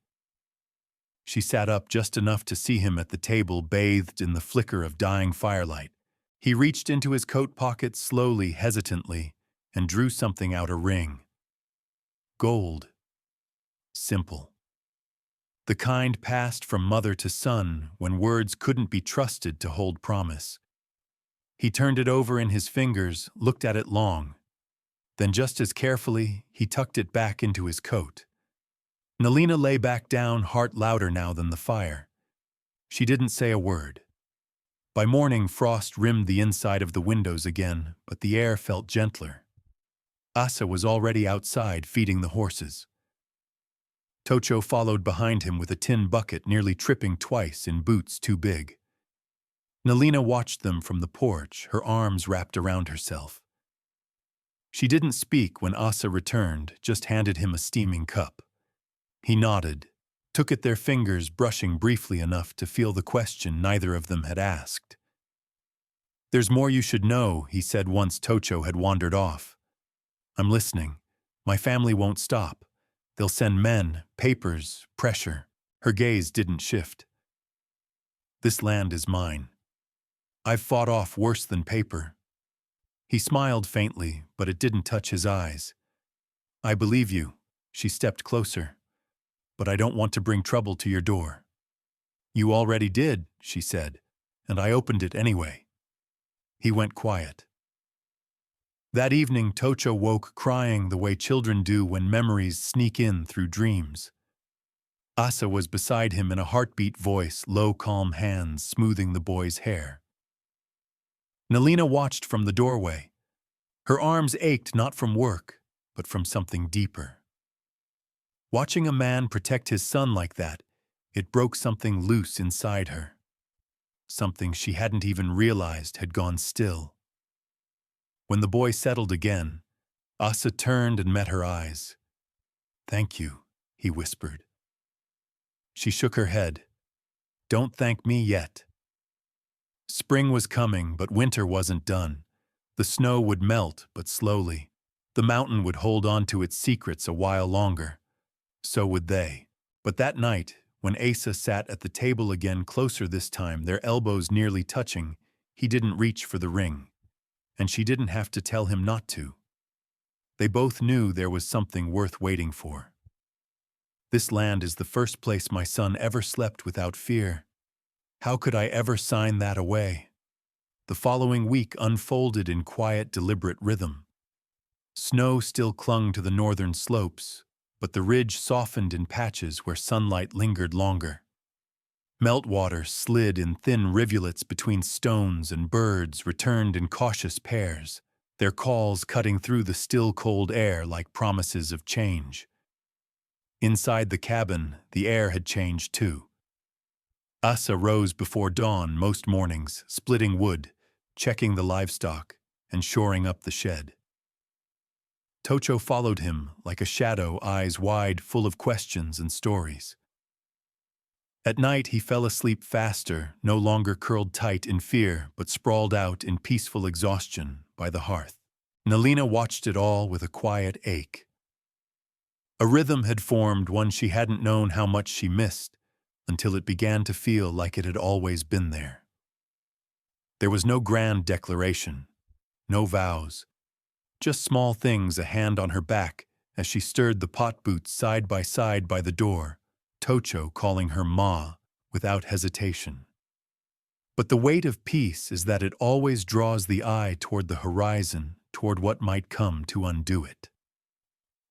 She sat up just enough to see him at the table, bathed in the flicker of dying firelight. He reached into his coat pocket slowly, hesitantly, and drew something out, a ring. Gold. Simple. The kind passed from mother to son when words couldn't be trusted to hold promise. He turned it over in his fingers, looked at it long. Then just as carefully, he tucked it back into his coat. Nalina lay back down, heart louder now than the fire. She didn't say a word. By morning, frost rimmed the inside of the windows again, but the air felt gentler. Asa was already outside feeding the horses. Tocho followed behind him with a tin bucket, nearly tripping twice in boots too big. Nalina watched them from the porch, her arms wrapped around herself. She didn't speak when Asa returned, just handed him a steaming cup. He nodded, took at their fingers, brushing briefly enough to feel the question neither of them had asked. "There's more you should know," he said once Tocho had wandered off. "I'm listening. My family won't stop. They'll send men, papers, pressure." Her gaze didn't shift. "This land is mine. I've fought off worse than paper." He smiled faintly, but it didn't touch his eyes. "I believe you." She stepped closer. "But I don't want to bring trouble to your door." "You already did," she said, "and I opened it anyway." He went quiet. That evening, Tocho woke crying the way children do when memories sneak in through dreams. Asa was beside him in a heartbeat voice, low, calm hands smoothing the boy's hair. Nalina watched from the doorway. Her arms ached not from work, but from something deeper. Watching a man protect his son like that, it broke something loose inside her. Something she hadn't even realized had gone still. When the boy settled again, Asa turned and met her eyes. "Thank you," he whispered. She shook her head. "Don't thank me yet." Spring was coming, but winter wasn't done. The snow would melt, but slowly. The mountain would hold on to its secrets a while longer. So would they. But that night, when Asa sat at the table again, closer this time, their elbows nearly touching, he didn't reach for the ring. And she didn't have to tell him not to. They both knew there was something worth waiting for. "This land is the first place my son ever slept without fear. How could I ever sign that away?" The following week unfolded in quiet, deliberate rhythm. Snow still clung to the northern slopes, but the ridge softened in patches where sunlight lingered longer. Meltwater slid in thin rivulets between stones, and birds returned in cautious pairs, their calls cutting through the still cold air like promises of change. Inside the cabin, the air had changed too. Asa rose before dawn most mornings, splitting wood, checking the livestock, and shoring up the shed. Tocho followed him like a shadow, eyes wide, full of questions and stories. At night he fell asleep faster, no longer curled tight in fear, but sprawled out in peaceful exhaustion by the hearth. Nalina watched it all with a quiet ache. A rhythm had formed, one she hadn't known how much she missed, until it began to feel like it had always been there. There was no grand declaration, no vows, just small things, a hand on her back as she stirred the pot boots side by the door, Tocho calling her Ma without hesitation. But the weight of peace is that it always draws the eye toward the horizon, toward what might come to undo it.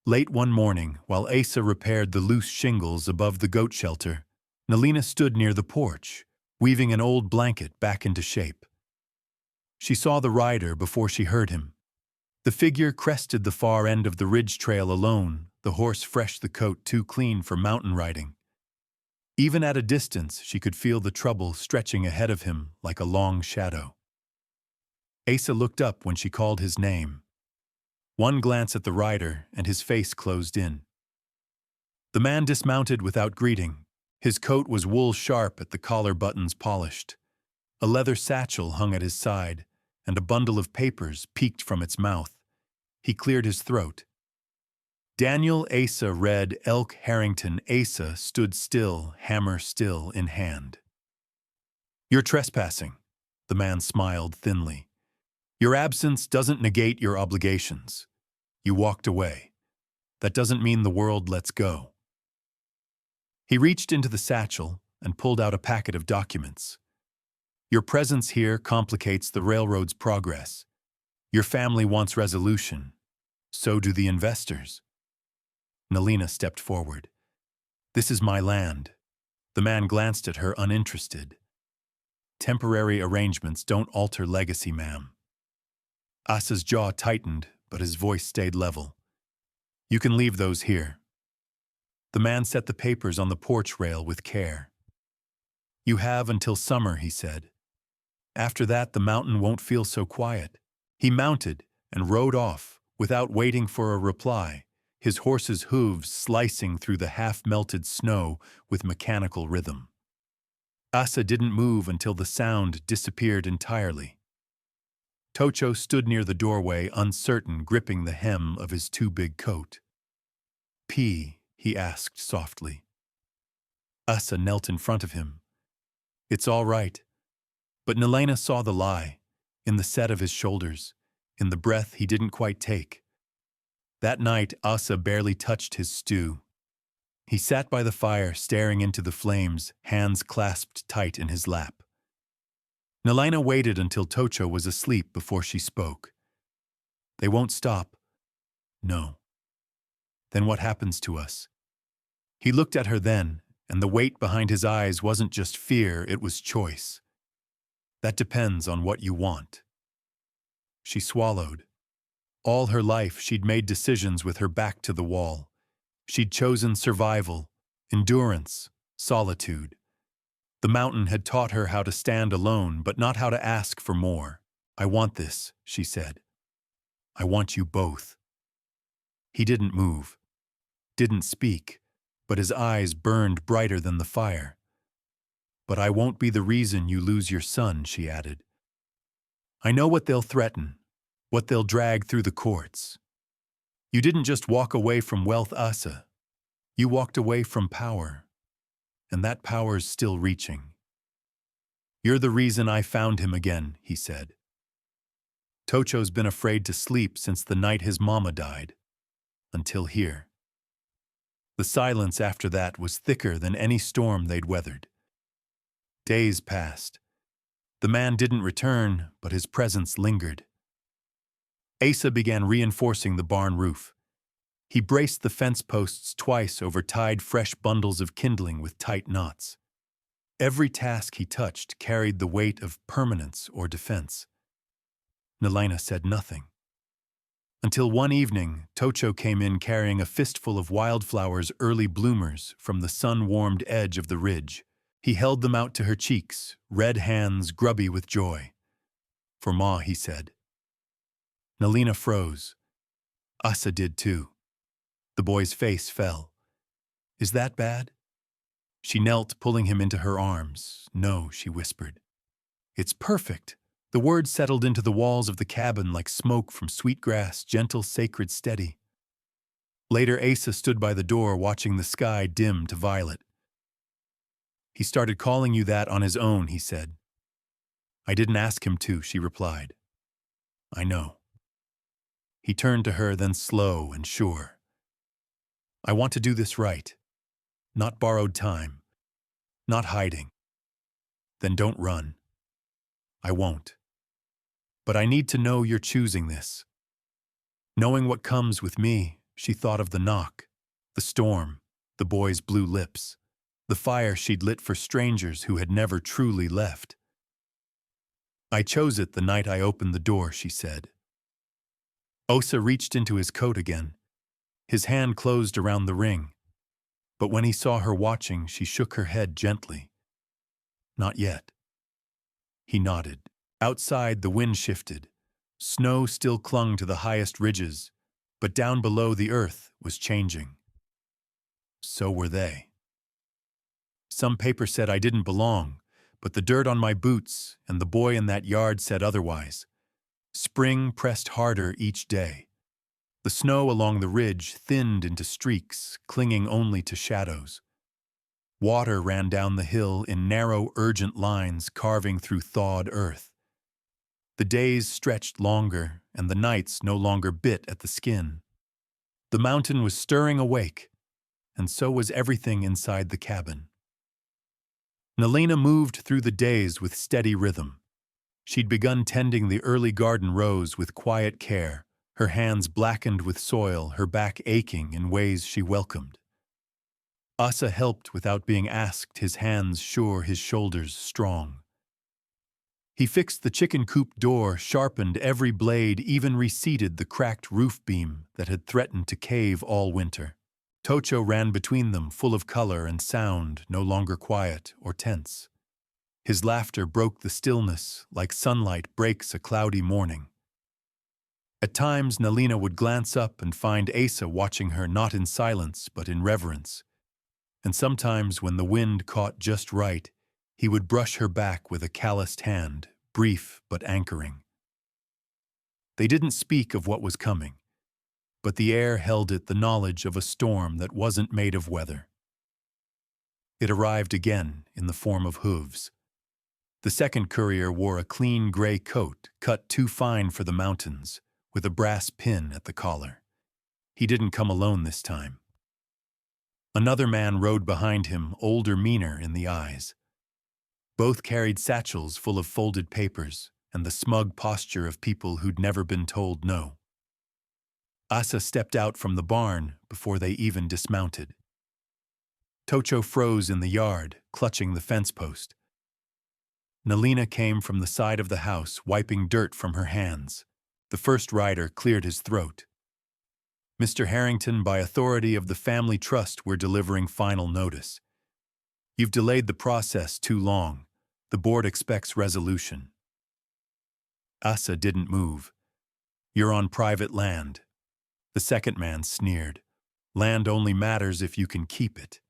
Late one morning, while Asa repaired the loose shingles above the goat shelter, Nalina stood near the porch, weaving an old blanket back into shape. She saw the rider before she heard him. The figure crested the far end of the ridge trail alone, the horse fresh, the coat too clean for mountain riding. Even at a distance, she could feel the trouble stretching ahead of him like a long shadow. Asa looked up when she called his name. One glance at the rider, and his face closed in. The man dismounted without greeting. His coat was wool sharp at the collar buttons polished. A leather satchel hung at his side, and a bundle of papers peeked from its mouth. He cleared his throat. Daniel Asa Red Elk Harrington. Asa stood still, hammer still in hand. "You're trespassing." The man smiled thinly. Your absence doesn't negate your obligations. You walked away. That doesn't mean the world lets go. He reached into the satchel and pulled out a packet of documents. Your presence here complicates the railroad's progress. Your family wants resolution. So do the investors. Nalina stepped forward. This is my land. The man glanced at her uninterested. Temporary arrangements don't alter legacy, ma'am. Asa's jaw tightened, but his voice stayed level. You can leave those here. The man set the papers on the porch rail with care. You have until summer, he said. After that, the mountain won't feel so quiet. He mounted and rode off without waiting for a reply, his horse's hooves slicing through the half-melted snow with mechanical rhythm. Asa didn't move until the sound disappeared entirely. Tocho stood near the doorway, uncertain, gripping the hem of his too-big coat. P, he asked softly. Asa knelt in front of him. It's all right. But Nalina saw the lie, in the set of his shoulders, in the breath he didn't quite take. That night, Asa barely touched his stew. He sat by the fire, staring into the flames, hands clasped tight in his lap. Nalina waited until Tocho was asleep before she spoke. They won't stop. No. Then what happens to us? He looked at her then, and the weight behind his eyes wasn't just fear, it was choice. That depends on what you want. She swallowed. All her life, she'd made decisions with her back to the wall. She'd chosen survival, endurance, solitude. The mountain had taught her how to stand alone, but not how to ask for more. I want this, she said. I want you both. He didn't move, didn't speak, but his eyes burned brighter than the fire. But I won't be the reason you lose your son, she added. I know what they'll threaten, what they'll drag through the courts. You didn't just walk away from wealth, Asa. You walked away from power, and that power's still reaching. You're the reason I found him again, he said. Tocho's been afraid to sleep since the night his mama died, until here. The silence after that was thicker than any storm they'd weathered. Days passed. The man didn't return, but his presence lingered. Asa began reinforcing the barn roof. He braced the fence posts twice over tied fresh bundles of kindling with tight knots. Every task he touched carried the weight of permanence or defense. Nalina said nothing. Until one evening, Tocho came in carrying a fistful of wildflowers' early bloomers from the sun-warmed edge of the ridge. He held them out to her cheeks, red hands grubby with joy. For Ma, he said. Nalina froze. Asa did too. The boy's face fell. Is that bad? She knelt, pulling him into her arms. No, she whispered. It's perfect. The words settled into the walls of the cabin like smoke from sweetgrass, gentle, sacred, steady. Later, Asa stood by the door, watching the sky dim to violet. He started calling you that on his own, he said. I didn't ask him to, she replied. I know. He turned to her, then slow and sure. I want to do this right. Not borrowed time. Not hiding. Then don't run. I won't. But I need to know you're choosing this. Knowing what comes with me, she thought of the knock, the storm, the boy's blue lips, the fire she'd lit for strangers who had never truly left. I chose it the night I opened the door, she said. Osa reached into his coat again. His hand closed around the ring. But when he saw her watching, she shook her head gently. Not yet. He nodded. Outside, the wind shifted. Snow still clung to the highest ridges, but down below the earth was changing. So were they. Some paper said I didn't belong, but the dirt on my boots and the boy in that yard said otherwise. Spring pressed harder each day. The snow along the ridge thinned into streaks, clinging only to shadows. Water ran down the hill in narrow, urgent lines, carving through thawed earth. The days stretched longer, and the nights no longer bit at the skin. The mountain was stirring awake, and so was everything inside the cabin. Nalina moved through the days with steady rhythm. She'd begun tending the early garden rows with quiet care, her hands blackened with soil, her back aching in ways she welcomed. Asa helped without being asked, his hands sure, his shoulders strong. He fixed the chicken coop door, sharpened every blade, even reseated the cracked roof beam that had threatened to cave all winter. Tocho ran between them, full of color and sound, no longer quiet or tense. His laughter broke the stillness like sunlight breaks a cloudy morning. At times, Nalina would glance up and find Asa watching her, not in silence but in reverence. And sometimes, when the wind caught just right, he would brush her back with a calloused hand, brief but anchoring. They didn't speak of what was coming, but the air held it, the knowledge of a storm that wasn't made of weather. It arrived again in the form of hooves. The second courier wore a clean gray coat, cut too fine for the mountains, with a brass pin at the collar. He didn't come alone this time. Another man rode behind him, older, meaner in the eyes. Both carried satchels full of folded papers and the smug posture of people who'd never been told no. Asa stepped out from the barn before they even dismounted. Tocho froze in the yard, clutching the fence post. Nalina came from the side of the house, wiping dirt from her hands. The first rider cleared his throat. "Mr. Harrington, by authority of the family trust, we're delivering final notice. You've delayed the process too long. The board expects resolution." Asa didn't move. "You're on private land." The second man sneered. "Land only matters if you can keep it."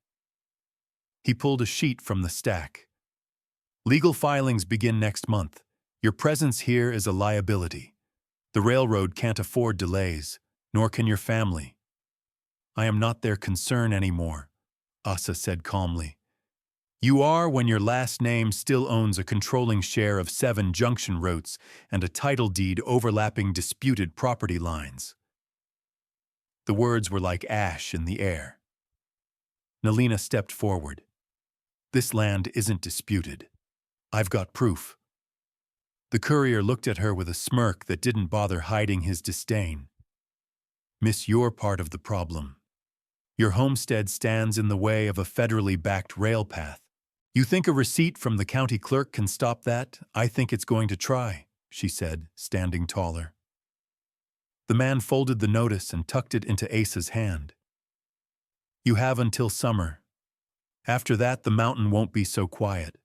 He pulled a sheet from the stack. "Legal filings begin next month. Your presence here is a liability. The railroad can't afford delays, nor can your family." "I am not their concern anymore," Asa said calmly. "You are when your last name still owns a controlling share of 7 junction routes and a title deed overlapping disputed property lines." The words were like ash in the air. Nalina stepped forward. "This land isn't disputed. I've got proof." The courier looked at her with a smirk that didn't bother hiding his disdain. "Miss, you're part of the problem. Your homestead stands in the way of a federally backed rail path. You think a receipt from the county clerk can stop that? I think it's going to try," she said, standing taller. The man folded the notice and tucked it into Asa's hand. "You have until summer. After that, the mountain won't be so quiet."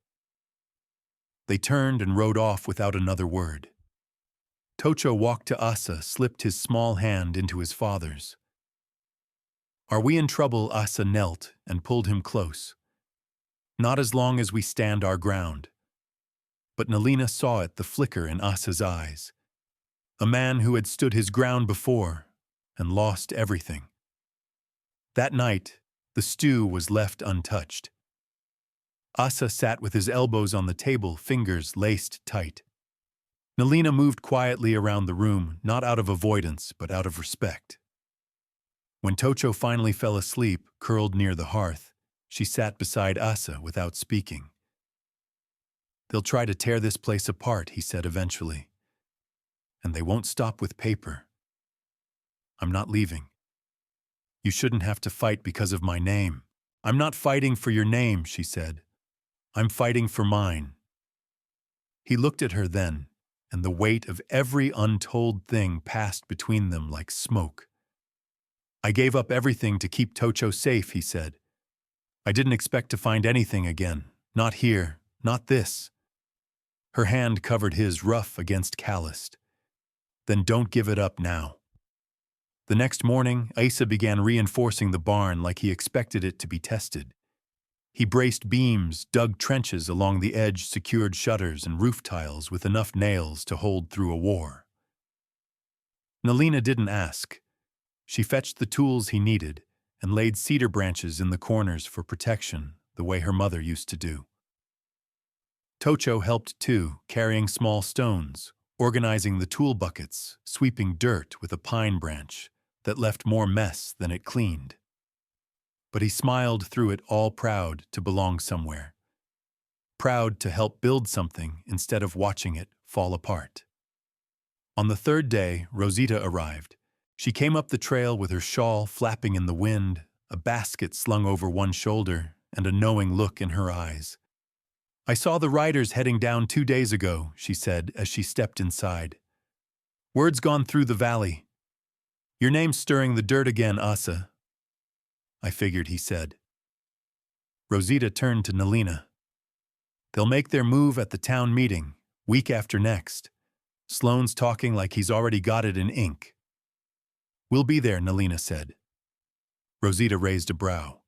They turned and rode off without another word. Tocho walked to Asa, slipped his small hand into his father's. "Are we in trouble?" Asa knelt and pulled him close. "Not as long as we stand our ground." But Nalina saw it, the flicker in Asa's eyes. A man who had stood his ground before and lost everything. That night, the stew was left untouched. Asa sat with his elbows on the table, fingers laced tight. Nalina moved quietly around the room, not out of avoidance, but out of respect. When Tocho finally fell asleep, curled near the hearth, she sat beside Asa without speaking. "They'll try to tear this place apart," he said eventually. "And they won't stop with paper. I'm not leaving. You shouldn't have to fight because of my name." "I'm not fighting for your name," she said. "I'm fighting for mine." He looked at her then, and the weight of every untold thing passed between them like smoke. "I gave up everything to keep Tocho safe," he said. "I didn't expect to find anything again. Not here, not this." Her hand covered his, rough against calloused. "Then don't give it up now." The next morning, Asa began reinforcing the barn like he expected it to be tested. He braced beams, dug trenches along the edge, secured shutters and roof tiles with enough nails to hold through a war. Nalina didn't ask. She fetched the tools he needed and laid cedar branches in the corners for protection, the way her mother used to do. Tocho helped too, carrying small stones, organizing the tool buckets, sweeping dirt with a pine branch that left more mess than it cleaned. But he smiled through it, all proud to belong somewhere. Proud to help build something instead of watching it fall apart. On the third day, Rosita arrived. She came up the trail with her shawl flapping in the wind, a basket slung over one shoulder, and a knowing look in her eyes. "I saw the riders heading down 2 days ago," she said as she stepped inside. "Word's gone through the valley. Your name's stirring the dirt again, Asa." "I figured," he said. Rosita turned to Nalina. "They'll make their move at the town meeting, week after next. Sloane's talking like he's already got it in ink." "We'll be there," Nalina said. Rosita raised a brow.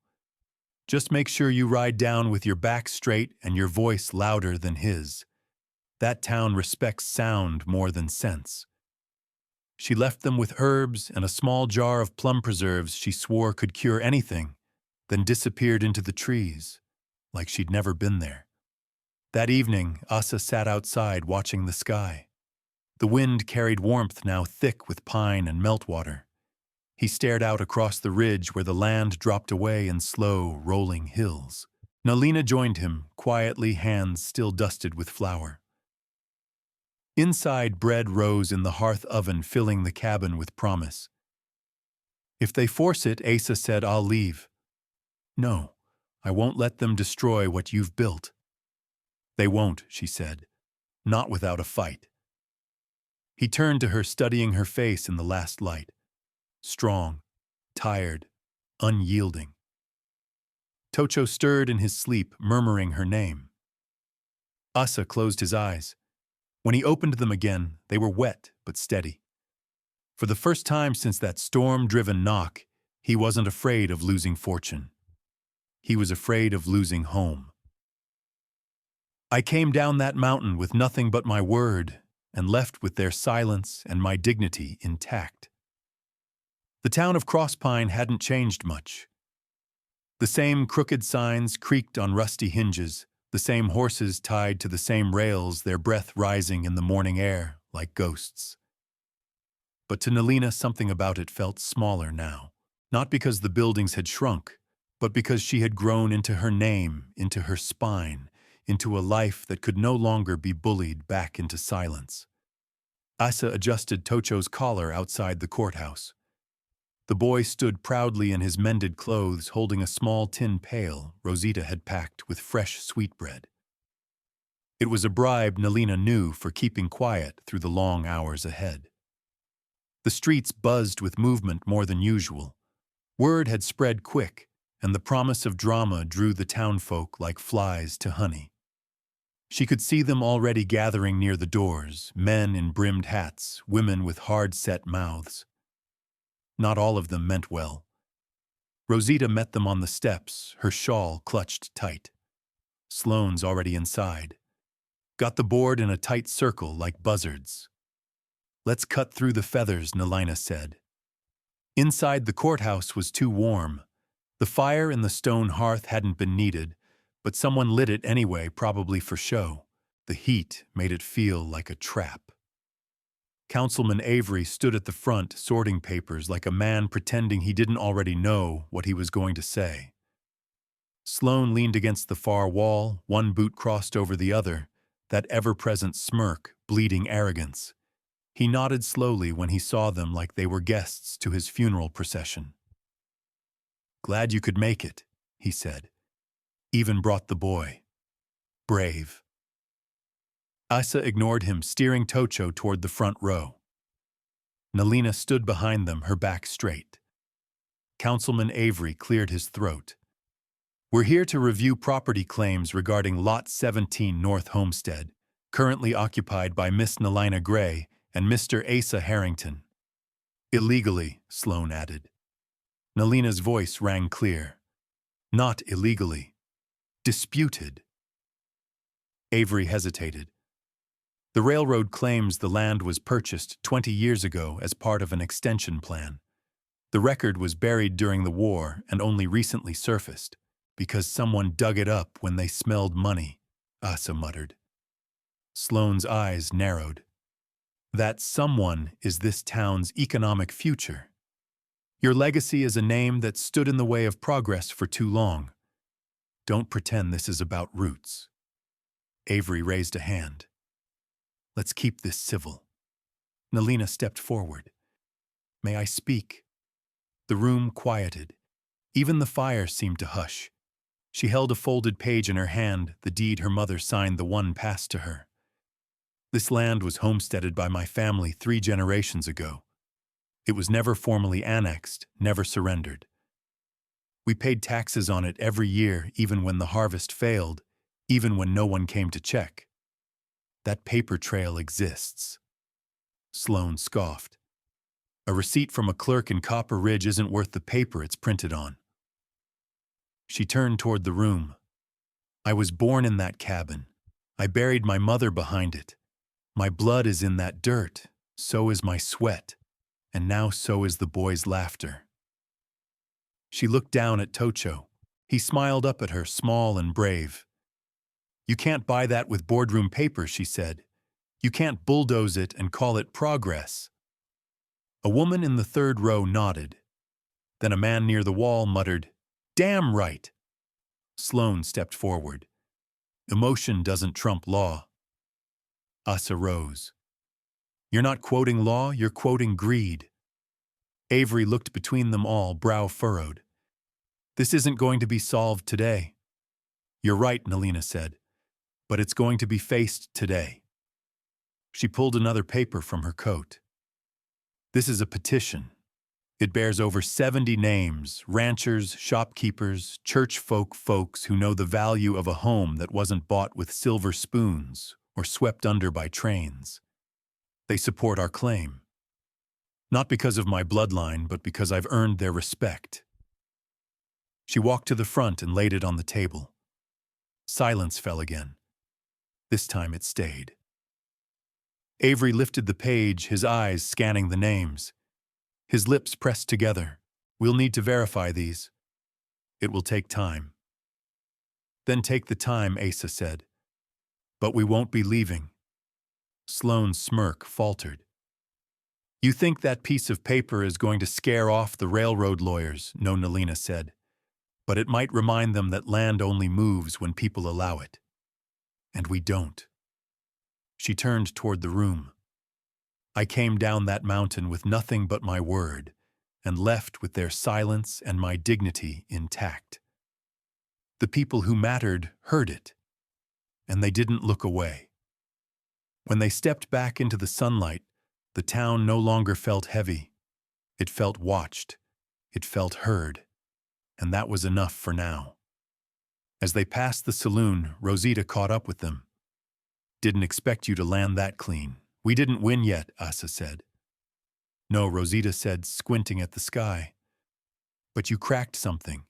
"Just make sure you ride down with your back straight and your voice louder than his. That town respects sound more than sense." She left them with herbs and a small jar of plum preserves she swore could cure anything, then disappeared into the trees, like she'd never been there. That evening, Asa sat outside watching the sky. The wind carried warmth now thick with pine and meltwater. He stared out across the ridge where the land dropped away in slow, rolling hills. Nalina joined him, quietly, hands still dusted with flour. Inside, bread rose in the hearth oven, filling the cabin with promise. "If they force it," Asa said, "I'll leave." "No, I won't let them destroy what you've built." "They won't," she said. "Not without a fight." He turned to her, studying her face in the last light. Strong, tired, unyielding. Tocho stirred in his sleep, murmuring her name. Asa closed his eyes. When he opened them again, they were wet but steady. For the first time since that storm-driven knock, he wasn't afraid of losing fortune. He was afraid of losing home. "I came down that mountain with nothing but my word, and left with their silence and my dignity intact." The town of Crosspine hadn't changed much. The same crooked signs creaked on rusty hinges, the same horses tied to the same rails, their breath rising in the morning air like ghosts. But to Nalina, something about it felt smaller now, not because the buildings had shrunk, but because she had grown into her name, into her spine, into a life that could no longer be bullied back into silence. Asa adjusted Tocho's collar outside the courthouse. The boy stood proudly in his mended clothes, holding a small tin pail Rosita had packed with fresh sweetbread. It was a bribe Nalina knew for keeping quiet through the long hours ahead. The streets buzzed with movement more than usual. Word had spread quick, and the promise of drama drew the townfolk like flies to honey. She could see them already gathering near the doors, men in brimmed hats, women with hard-set mouths. Not all of them meant well. Rosita met them on the steps, her shawl clutched tight. Sloane's already inside. Got the board in a tight circle like buzzards. "Let's cut through the feathers," Nalina said. Inside, the courthouse was too warm. The fire in the stone hearth hadn't been needed, but someone lit it anyway, probably for show. The heat made it feel like a trap. Councilman Avery stood at the front, sorting papers like a man pretending he didn't already know what he was going to say. Sloane leaned against the far wall, one boot crossed over the other, that ever-present smirk, bleeding arrogance. He nodded slowly when he saw them, like they were guests to his funeral procession. "Glad you could make it," he said. "Even brought the boy. Brave." Asa ignored him, steering Tocho toward the front row. Nalina stood behind them, her back straight. Councilman Avery cleared his throat. "We're here to review property claims regarding Lot 17 North Homestead, currently occupied by Miss Nalina Gray and Mr. Asa Harrington." "Illegally," Sloane added. Nalina's voice rang clear. "Not illegally. Disputed." Avery hesitated. "The railroad claims the land was purchased 20 years ago as part of an extension plan. The record was buried during the war and only recently surfaced, because someone dug it up when they smelled money," Asa muttered. Sloane's eyes narrowed. That someone is this town's economic future. Your legacy is a name that stood in the way of progress for too long. Don't pretend this is about roots. Avery raised a hand. Let's keep this civil. Nalina stepped forward. May I speak? The room quieted. Even the fire seemed to hush. She held a folded page in her hand, the deed her mother signed, the one passed to her. This land was homesteaded by my family 3 generations ago. It was never formally annexed, never surrendered. We paid taxes on it every year, even when the harvest failed, even when no one came to check. That paper trail exists. Sloane scoffed. A receipt from a clerk in Copper Ridge isn't worth the paper it's printed on. She turned toward the room. I was born in that cabin. I buried my mother behind it. My blood is in that dirt. So is my sweat. And now so is the boy's laughter. She looked down at Tocho. He smiled up at her, small and brave. You can't buy that with boardroom paper, she said. You can't bulldoze it and call it progress. A woman in the 3rd row nodded. Then a man near the wall muttered, Damn right! Sloane stepped forward. Emotion doesn't trump law. Asa rose. You're not quoting law, you're quoting greed. Avery looked between them all, brow furrowed. This isn't going to be solved today. You're right, Nalina said, but it's going to be faced today. She pulled another paper from her coat. This is a petition. It bears over 70 names, ranchers, shopkeepers, church folks who know the value of a home that wasn't bought with silver spoons or swept under by trains. They support our claim. Not because of my bloodline, but because I've earned their respect. She walked to the front and laid it on the table. Silence fell again. This time it stayed. Avery lifted the page, his eyes scanning the names. His lips pressed together. We'll need to verify these. It will take time. Then take the time, Asa said. But we won't be leaving. Sloane's smirk faltered. You think that piece of paper is going to scare off the railroad lawyers, no, Nalina said. But it might remind them that land only moves when people allow it. And we don't. She turned toward the room. I came down that mountain with nothing but my word, and left with their silence and my dignity intact. The people who mattered heard it, and they didn't look away. When they stepped back into the sunlight, the town no longer felt heavy. It felt watched. It felt heard. And that was enough for now. As they passed the saloon, Rosita caught up with them. Didn't expect you to land that clean. We didn't win yet, Asa said. No, Rosita said, squinting at the sky. But you cracked something.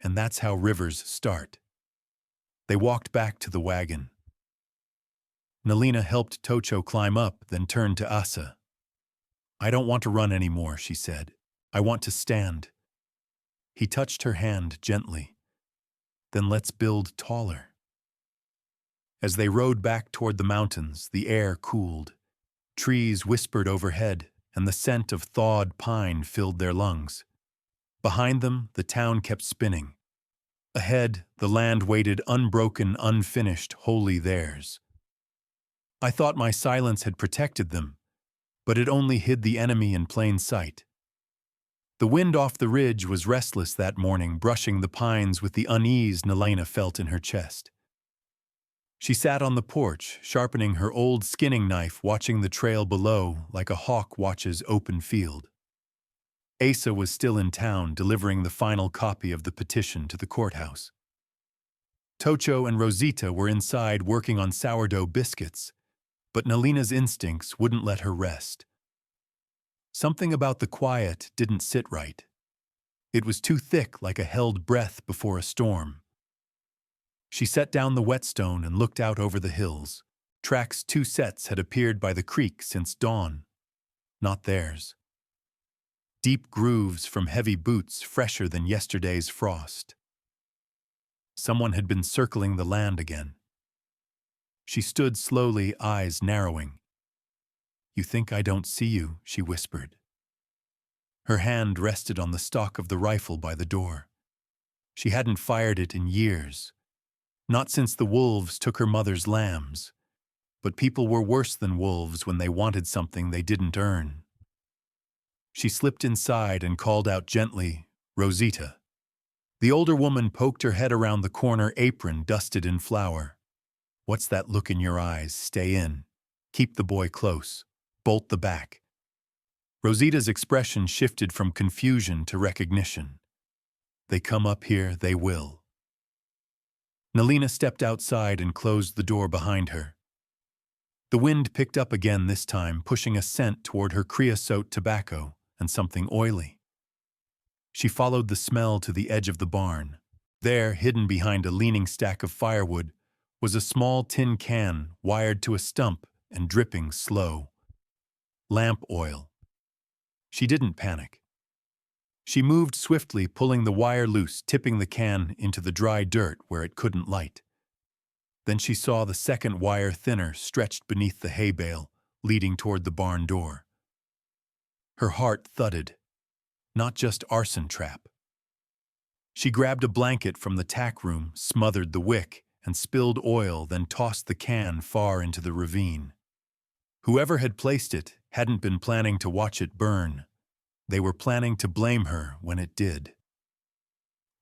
And that's how rivers start. They walked back to the wagon. Nalina helped Tocho climb up, then turned to Asa. I don't want to run anymore, she said. I want to stand. He touched her hand gently. Then let's build taller. As they rode back toward the mountains, the air cooled. Trees whispered overhead, and the scent of thawed pine filled their lungs. Behind them, the town kept spinning. Ahead, the land waited unbroken, unfinished, wholly theirs. I thought my silence had protected them, but it only hid the enemy in plain sight. The wind off the ridge was restless that morning, brushing the pines with the unease Nalina felt in her chest. She sat on the porch, sharpening her old skinning knife, watching the trail below like a hawk watches open field. Asa was still in town, delivering the final copy of the petition to the courthouse. Tocho and Rosita were inside working on sourdough biscuits, but Nalina's instincts wouldn't let her rest. Something about the quiet didn't sit right. It was too thick, like a held breath before a storm. She set down the whetstone and looked out over the hills. Tracks 2 sets had appeared by the creek since dawn. Not theirs. Deep grooves from heavy boots fresher than yesterday's frost. Someone had been circling the land again. She stood slowly, eyes narrowing. You think I don't see you, she whispered. Her hand rested on the stock of the rifle by the door. She hadn't fired it in years, not since the wolves took her mother's lambs. But people were worse than wolves when they wanted something they didn't earn. She slipped inside and called out gently, "Rosita." The older woman poked her head around the corner, apron dusted in flour. "What's that look in your eyes? Stay in. Keep the boy close. Bolt the back." Rosita's expression shifted from confusion to recognition. "They come up here, they will." Nalina stepped outside and closed the door behind her. The wind picked up again this time, pushing a scent toward her creosote tobacco and something oily. She followed the smell to the edge of the barn. There, hidden behind a leaning stack of firewood, was a small tin can wired to a stump and dripping slow. Lamp oil. She didn't panic. She moved swiftly, pulling the wire loose, tipping the can into the dry dirt where it couldn't light. Then she saw the second wire thinner stretched beneath the hay bale, leading toward the barn door. Her heart thudded. Not just arson trap. She grabbed a blanket from the tack room, smothered the wick, and spilled oil, then tossed the can far into the ravine. Whoever had placed it hadn't been planning to watch it burn. They were planning to blame her when it did.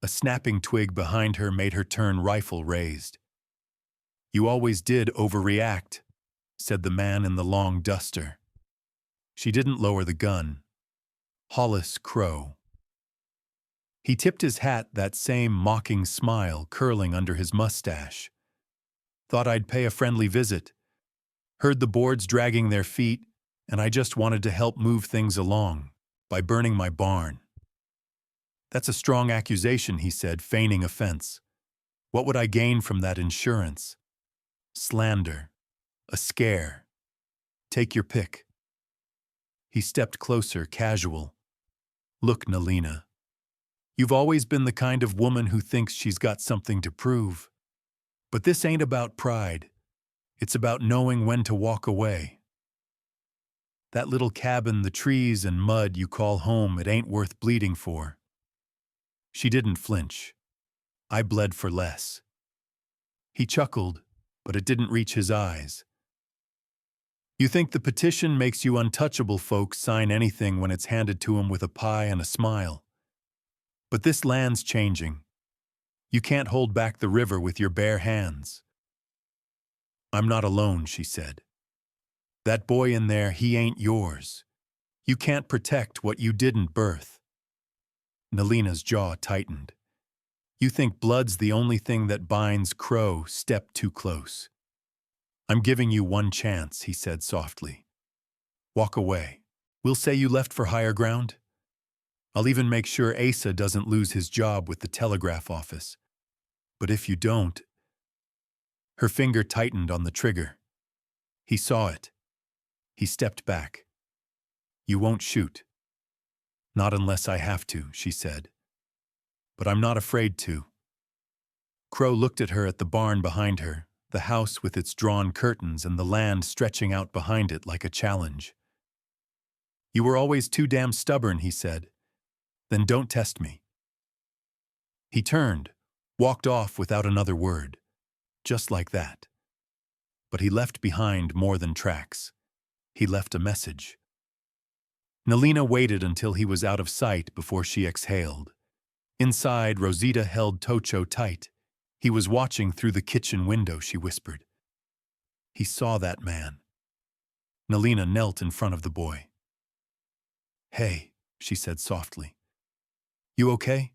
A snapping twig behind her made her turn, rifle raised. "You always did overreact," said the man in the long duster. She didn't lower the gun. Hollis Crow. He tipped his hat, that same mocking smile curling under his mustache. "Thought I'd pay a friendly visit. Heard the boards dragging their feet, and I just wanted to help move things along by burning my barn." "That's a strong accusation," he said, feigning offense. "What would I gain from that insurance?" "Slander. A scare. Take your pick." He stepped closer, casual. "Look, Nalina. You've always been the kind of woman who thinks she's got something to prove. But this ain't about pride. It's about knowing when to walk away. That little cabin, the trees and mud you call home, it ain't worth bleeding for." She didn't flinch. "I bled for less." He chuckled, but it didn't reach his eyes. "You think the petition makes you untouchable? Folks sign anything when it's handed to them with a pie and a smile. But this land's changing. You can't hold back the river with your bare hands." "I'm not alone," she said. "That boy in there, he ain't yours. You can't protect what you didn't birth." Nalina's jaw tightened. "You think blood's the only thing that binds? Crow stepped too close. "I'm giving you one chance," he said softly. "Walk away. We'll say you left for higher ground. I'll even make sure Asa doesn't lose his job with the telegraph office. But if you don't—" Her finger tightened on the trigger. He saw it. He stepped back. "You won't shoot." "Not unless I have to," she said. "But I'm not afraid to." Crow looked at her at the barn behind her, the house with its drawn curtains and the land stretching out behind it like a challenge. "You were always too damn stubborn," he said. "Then don't test me." He turned, walked off without another word, just like that. But he left behind more than tracks. He left a message. Nalina waited until he was out of sight before she exhaled. Inside, Rosita held Tocho tight. "He was watching through the kitchen window," she whispered. "He saw that man." Nalina knelt in front of the boy. "Hey," she said softly. "You okay?"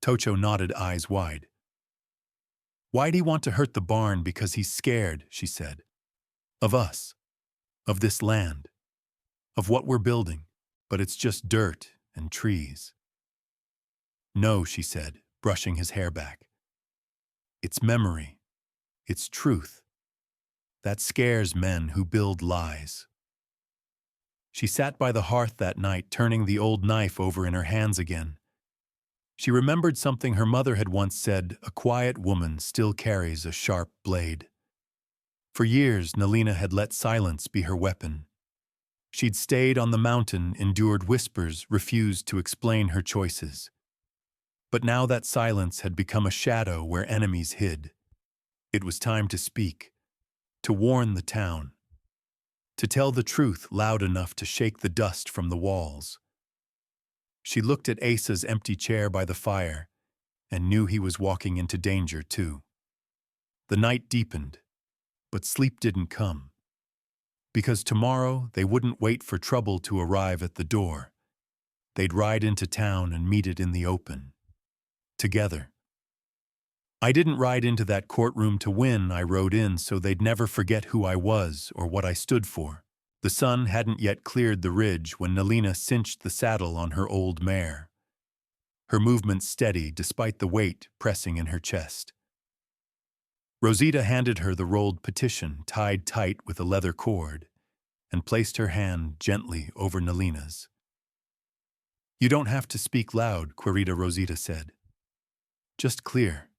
Tocho nodded, eyes wide. "Why'd he want to hurt the barn?" "Because he's scared," she said. "Of us. Of this land. Of what we're building. But it's just dirt and trees." "No," she said, brushing his hair back. "It's memory. It's truth. That scares men who build lies." She sat by the hearth that night, turning the old knife over in her hands again. She remembered something her mother had once said: "A quiet woman still carries a sharp blade." For years, Nalina had let silence be her weapon. She'd stayed on the mountain, endured whispers, refused to explain her choices. But now that silence had become a shadow where enemies hid. It was time to speak, to warn the town, to tell the truth loud enough to shake the dust from the walls. She looked at Asa's empty chair by the fire and knew he was walking into danger too. The night deepened, but sleep didn't come. Because tomorrow they wouldn't wait for trouble to arrive at the door. They'd ride into town and meet it in the open. Together. I didn't ride into that courtroom to win, I rode in so they'd never forget who I was or what I stood for. The sun hadn't yet cleared the ridge when Nalina cinched the saddle on her old mare. Her movement steady despite the weight pressing in her chest. Rosita handed her the rolled petition tied tight with a leather cord and placed her hand gently over Nalina's. "You don't have to speak loud," Querida Rosita said. "Just clear."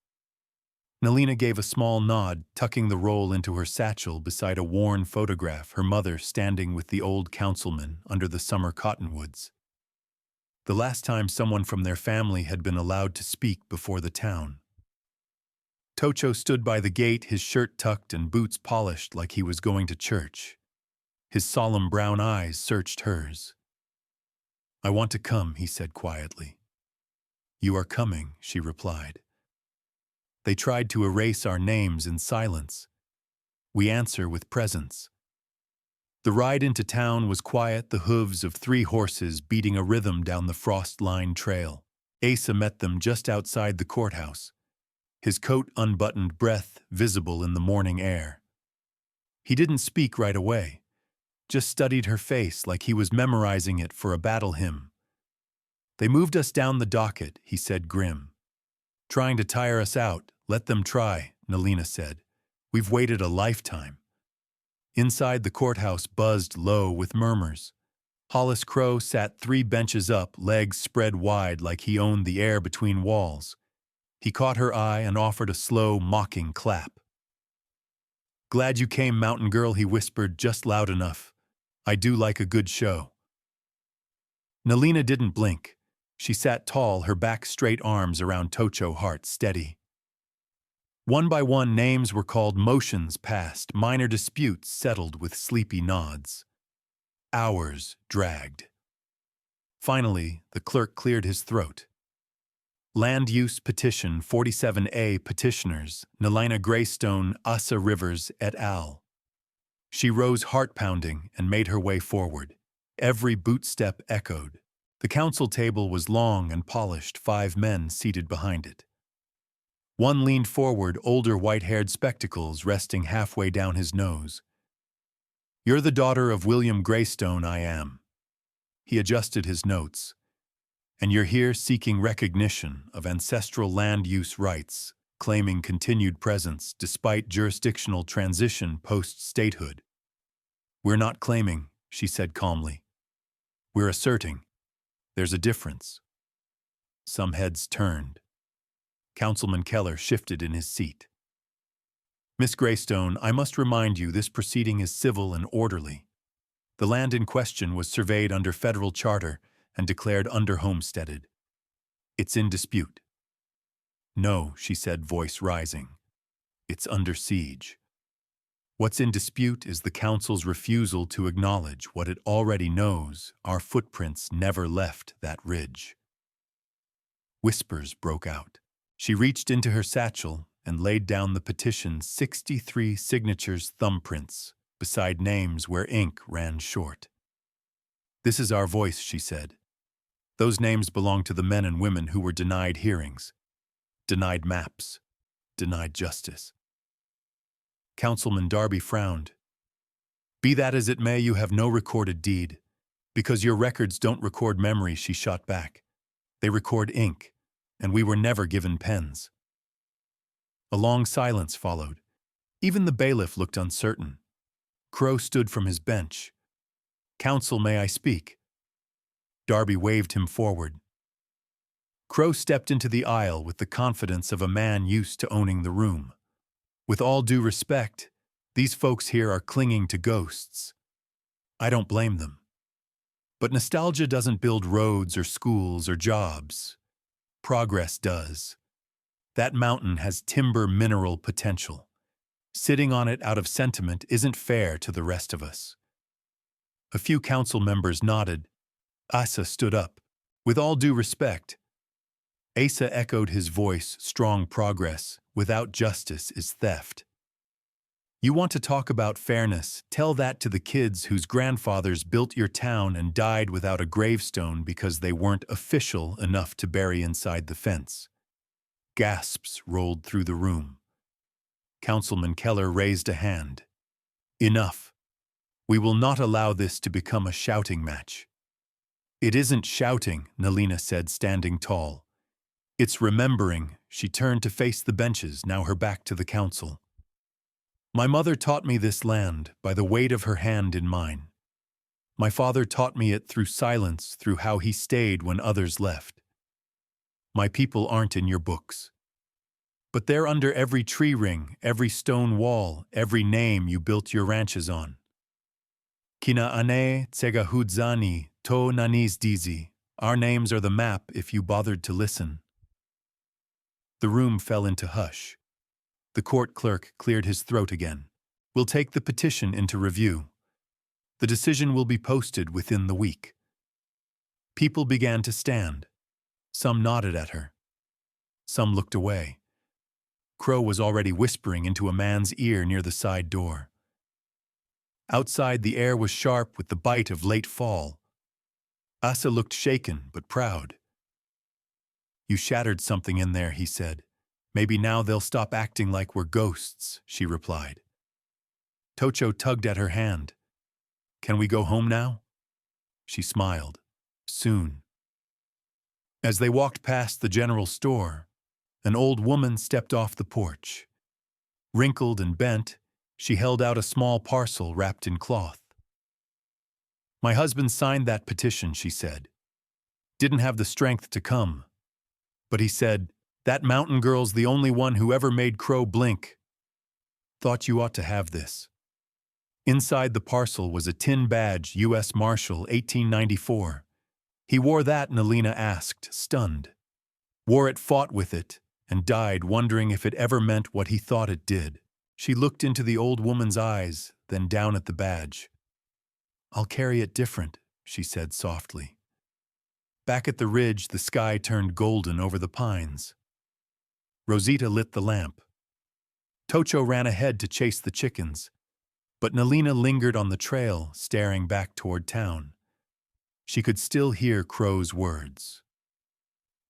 Nalina gave a small nod, tucking the roll into her satchel beside a worn photograph, her mother standing with the old councilman under the summer cottonwoods. The last time someone from their family had been allowed to speak before the town. Tocho stood by the gate, his shirt tucked and boots polished like he was going to church. His solemn brown eyes searched hers. "I want to come," he said quietly. "You are coming," she replied. "They tried to erase our names in silence. We answer with presence." The ride into town was quiet, the hooves of 3 horses beating a rhythm down the frost-lined trail. Asa met them just outside the courthouse, his coat unbuttoned, breath visible in the morning air. He didn't speak right away, just studied her face like he was memorizing it for a battle hymn. "They moved us down the docket," he said grim. "Trying to tire us out. Let them try," Nalina said. "We've waited a lifetime." Inside, the courthouse buzzed low with murmurs. Hollis Crow sat 3 benches up, legs spread wide like he owned the air between walls. He caught her eye and offered a slow, mocking clap. "Glad you came, mountain girl," he whispered just loud enough. "I do like a good show." Nalina didn't blink. She sat tall, her back straight, arms around Tocho, heart steady. One by one, names were called, motions passed, minor disputes settled with sleepy nods. Hours dragged. Finally, the clerk cleared his throat. "Land Use Petition 47A Petitioners, Nalina Greystone, Asa Rivers, et al." She rose heart-pounding and made her way forward. Every bootstep echoed. The council table was long and polished, 5 men seated behind it. One leaned forward, older white-haired, spectacles resting halfway down his nose. "You're the daughter of William Greystone, I am." He adjusted his notes. "And you're here seeking recognition of ancestral land use rights, claiming continued presence despite jurisdictional transition post-statehood." "We're not claiming," she said calmly. "We're asserting. There's a difference." Some heads turned. Councilman Keller shifted in his seat. "Miss Greystone, I must remind you this proceeding is civil and orderly. The land in question was surveyed under federal charter and declared under-homesteaded. It's in dispute." "No," she said, voice rising. "It's under siege. What's in dispute is the council's refusal to acknowledge what it already knows: our footprints never left that ridge." Whispers broke out. She reached into her satchel and laid down the petition's 63 signatures, thumbprints, beside names where ink ran short. "This is our voice," she said. "Those names belong to the men and women who were denied hearings, denied maps, denied justice." Councilman Darby frowned. "Be that as it may, you have no recorded deed. Because your records don't record memory," she shot back. "They record ink, and we were never given pens." A long silence followed. Even the bailiff looked uncertain. Crow stood from his bench. "Counsel, may I speak?" Darby waved him forward. Crow stepped into the aisle with the confidence of a man used to owning the room. "With all due respect, These folks here are clinging to ghosts. I don't blame them. But nostalgia doesn't build roads or schools or jobs. Progress does. That mountain has timber mineral potential. Sitting on it out of sentiment isn't fair to the rest of us. A few council members nodded. Asa stood up. With all due respect. Asa echoed his voice, strong progress, without justice is theft. You want to talk about fairness, tell that to the kids whose grandfathers built your town and died without a gravestone because they weren't official enough to bury inside the fence. Gasps rolled through the room. Councilman Keller raised a hand. Enough. We will not allow this to become a shouting match. It isn't shouting, Nalina said, standing tall. It's remembering. She turned to face the benches, now her back to the council. My mother taught me this land by the weight of her hand in mine. My father taught me it through silence, through how he stayed when others left. My people aren't in your books. But they're under every tree ring, every stone wall, every name you built your ranches on. Kina ane tsegahudzani to nanis dizi. Our names are the map if you bothered to listen. The room fell into hush. The court clerk cleared his throat again. We'll take the petition into review. The decision will be posted within the week. People began to stand. Some nodded at her. Some looked away. Crow was already whispering into a man's ear near the side door. Outside, the air was sharp with the bite of late fall. Asa looked shaken but proud. You shattered something in there, he said. Maybe now they'll stop acting like we're ghosts, she replied. Tocho tugged at her hand. Can we go home now? She smiled. Soon. As they walked past the general store, an old woman stepped off the porch. Wrinkled and bent, she held out a small parcel wrapped in cloth. My husband signed that petition, she said. Didn't have the strength to come. But he said, that mountain girl's the only one who ever made Crow blink. Thought you ought to have this. Inside the parcel was a tin badge, U.S. Marshal, 1894. He wore that, Nalina asked, stunned. Wore it, fought with it, and died wondering if it ever meant what he thought it did. She looked into the old woman's eyes, then down at the badge. I'll carry it different, she said softly. Back at the ridge, the sky turned golden over the pines. Rosita lit the lamp. Tocho ran ahead to chase the chickens, but Nalina lingered on the trail, staring back toward town. She could still hear Crow's words.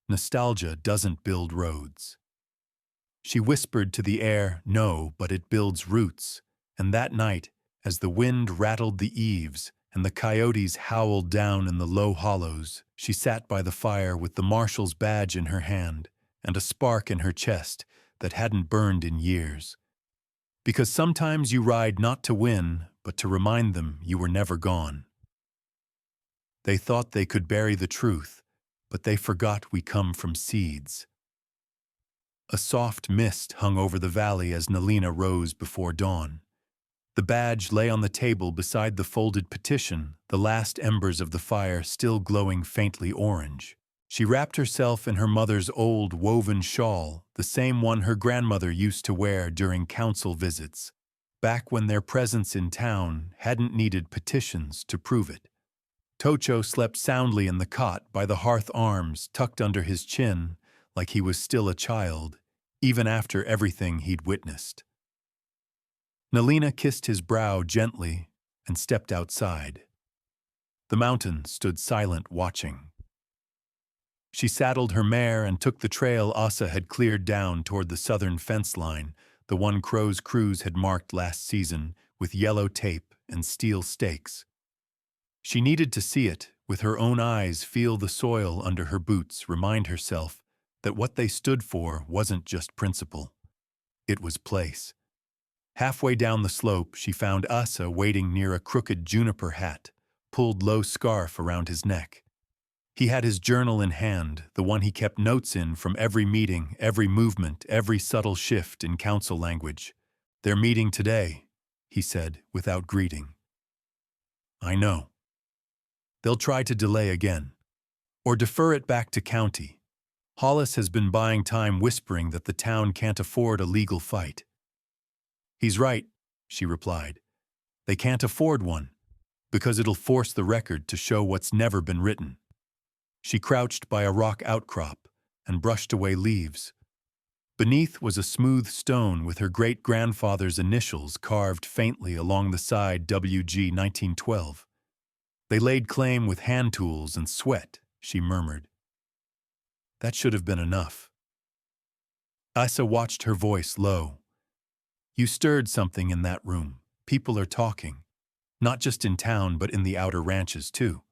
Nostalgia doesn't build roads. She whispered to the air, no, but it builds roots, and that night, as the wind rattled the eaves and the coyotes howled down in the low hollows, she sat by the fire with the marshal's badge in her hand and a spark in her chest that hadn't burned in years. Because sometimes you ride not to win, but to remind them you were never gone. They thought they could bury the truth, but they forgot we come from seeds. A soft mist hung over the valley as Nalina rose before dawn. The badge lay on the table beside the folded petition, the last embers of the fire still glowing faintly orange. She wrapped herself in her mother's old woven shawl, the same one her grandmother used to wear during council visits, back when their presence in town hadn't needed petitions to prove it. Tocho slept soundly in the cot by the hearth arms tucked under his chin like he was still a child, even after everything he'd witnessed. Nalina kissed his brow gently and stepped outside. The mountain stood silent, watching. She saddled her mare and took the trail Asa had cleared down toward the southern fence line, the one Crow's crews had marked last season with yellow tape and steel stakes. She needed to see it, with her own eyes, feel the soil under her boots, remind herself that what they stood for wasn't just principle. It was place. Halfway down the slope, she found Asa waiting near a crooked juniper hat, pulled low scarf around his neck. He had his journal in hand, the one he kept notes in from every meeting, every movement, every subtle shift in council language. They're meeting today, he said, without greeting. I know. They'll try to delay again. Or defer it back to county. Hollis has been buying time whispering that the town can't afford a legal fight. He's right, she replied. They can't afford one, because it'll force the record to show what's never been written. She crouched by a rock outcrop and brushed away leaves. Beneath was a smooth stone with her great-grandfather's initials carved faintly along the side, WG 1912. They laid claim with hand tools and sweat, she murmured. That should have been enough. Asa watched her voice low. You stirred something in that room. People are talking. Not just in town, but in the outer ranches, too.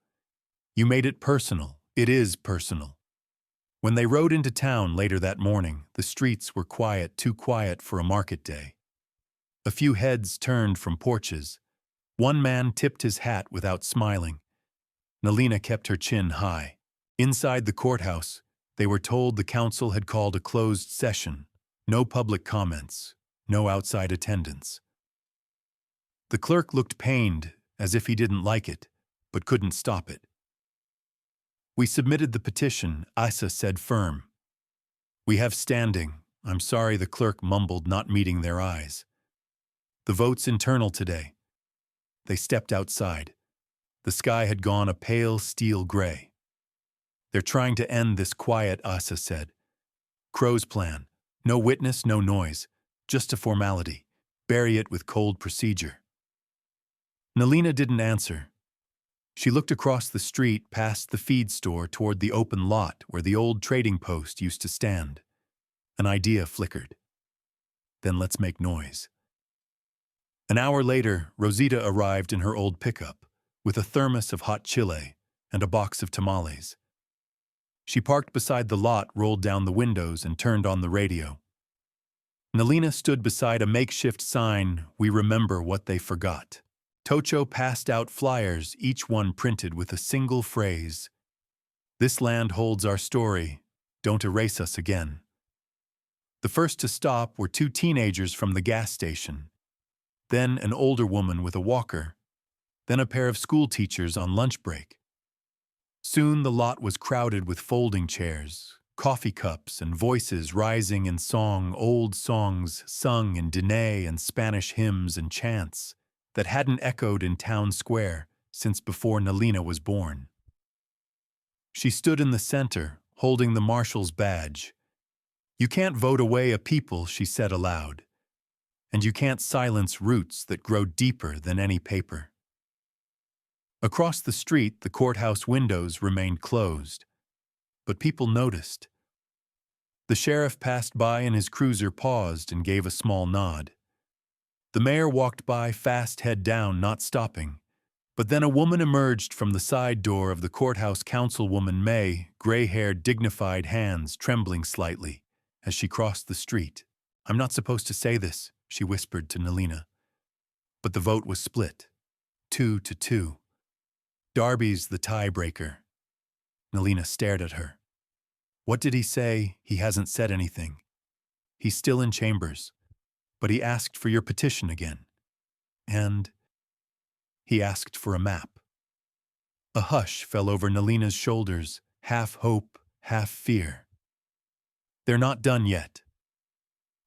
You made it personal. It is personal. When they rode into town later that morning, the streets were quiet, too quiet for a market day. A few heads turned from porches. One man tipped his hat without smiling. Nalina kept her chin high. Inside the courthouse, they were told the council had called a closed session. No public comments, no outside attendance. The clerk looked pained, as if he didn't like it, but couldn't stop it. We submitted the petition, Asa said firm. We have standing. I'm sorry, the clerk mumbled, not meeting their eyes. The vote's internal today. They stepped outside. The sky had gone a pale steel gray. They're trying to end this quiet, Asa said. Crow's plan. No witness, no noise. Just a formality. Bury it with cold procedure. Nalina didn't answer. She looked across the street past the feed store toward the open lot where the old trading post used to stand. An idea flickered. Then let's make noise. An hour later, Rosita arrived in her old pickup, with a thermos of hot chile and a box of tamales. She parked beside the lot, rolled down the windows, and turned on the radio. Nalina stood beside a makeshift sign, "We remember what they forgot." Tocho passed out flyers, each one printed with a single phrase. This land holds our story. Don't erase us again. The first to stop were two teenagers from the gas station. Then an older woman with a walker. Then a pair of school teachers on lunch break. Soon the lot was crowded with folding chairs, coffee cups, and voices rising in song, old songs sung in Diné and Spanish hymns and chants that hadn't echoed in town square since before Nalina was born. She stood in the center, holding the marshal's badge. You can't vote away a people, she said aloud. And you can't silence roots that grow deeper than any paper. Across the street, the courthouse windows remained closed. But people noticed. The sheriff passed by and his cruiser paused and gave a small nod. The mayor walked by, fast head down, not stopping. But then a woman emerged from the side door of the courthouse, Councilwoman May, gray-haired, dignified, hands trembling slightly as she crossed the street. I'm not supposed to say this, she whispered to Nalina. But the vote was split, 2-2. Darby's the tiebreaker. Nalina stared at her. What did he say? He hasn't said anything. He's still in chambers. But he asked for your petition again. And he asked for a map. A hush fell over Nalina's shoulders, half hope, half fear. They're not done yet.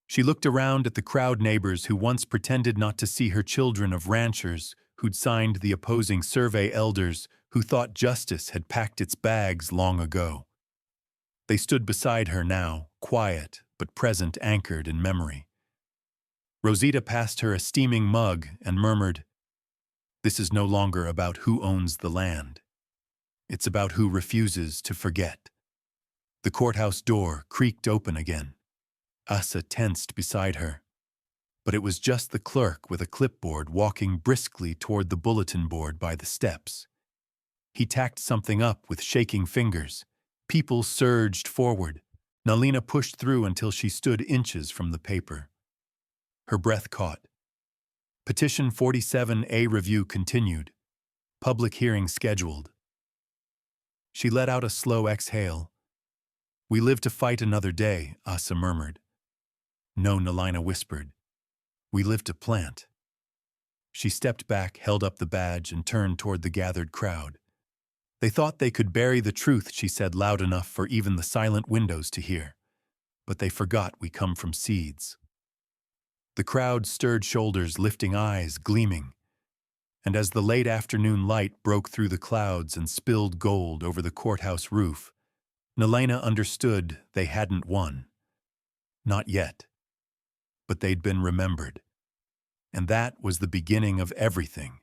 She looked around at the crowd, neighbors who once pretended not to see her, children of ranchers who'd signed the opposing survey, elders who thought justice had packed its bags long ago. They stood beside her now, quiet but present, anchored in memory. Rosita passed her a steaming mug and murmured, "This is no longer about who owns the land. It's about who refuses to forget." The courthouse door creaked open again. Asa tensed beside her. But it was just the clerk with a clipboard walking briskly toward the bulletin board by the steps. He tacked something up with shaking fingers. People surged forward. Nalina pushed through until she stood inches from the paper. Her breath caught. Petition 47A review continued. Public hearing scheduled. She let out a slow exhale. We live to fight another day, Asa murmured. No, Nalina whispered. We live to plant. She stepped back, held up the badge, and turned toward the gathered crowd. They thought they could bury the truth, she said loud enough for even the silent windows to hear. But they forgot we come from seeds. The crowd stirred shoulders, lifting eyes, gleaming. And as the late afternoon light broke through the clouds and spilled gold over the courthouse roof, Nelena understood they hadn't won. Not yet. But they'd been remembered. And that was the beginning of everything.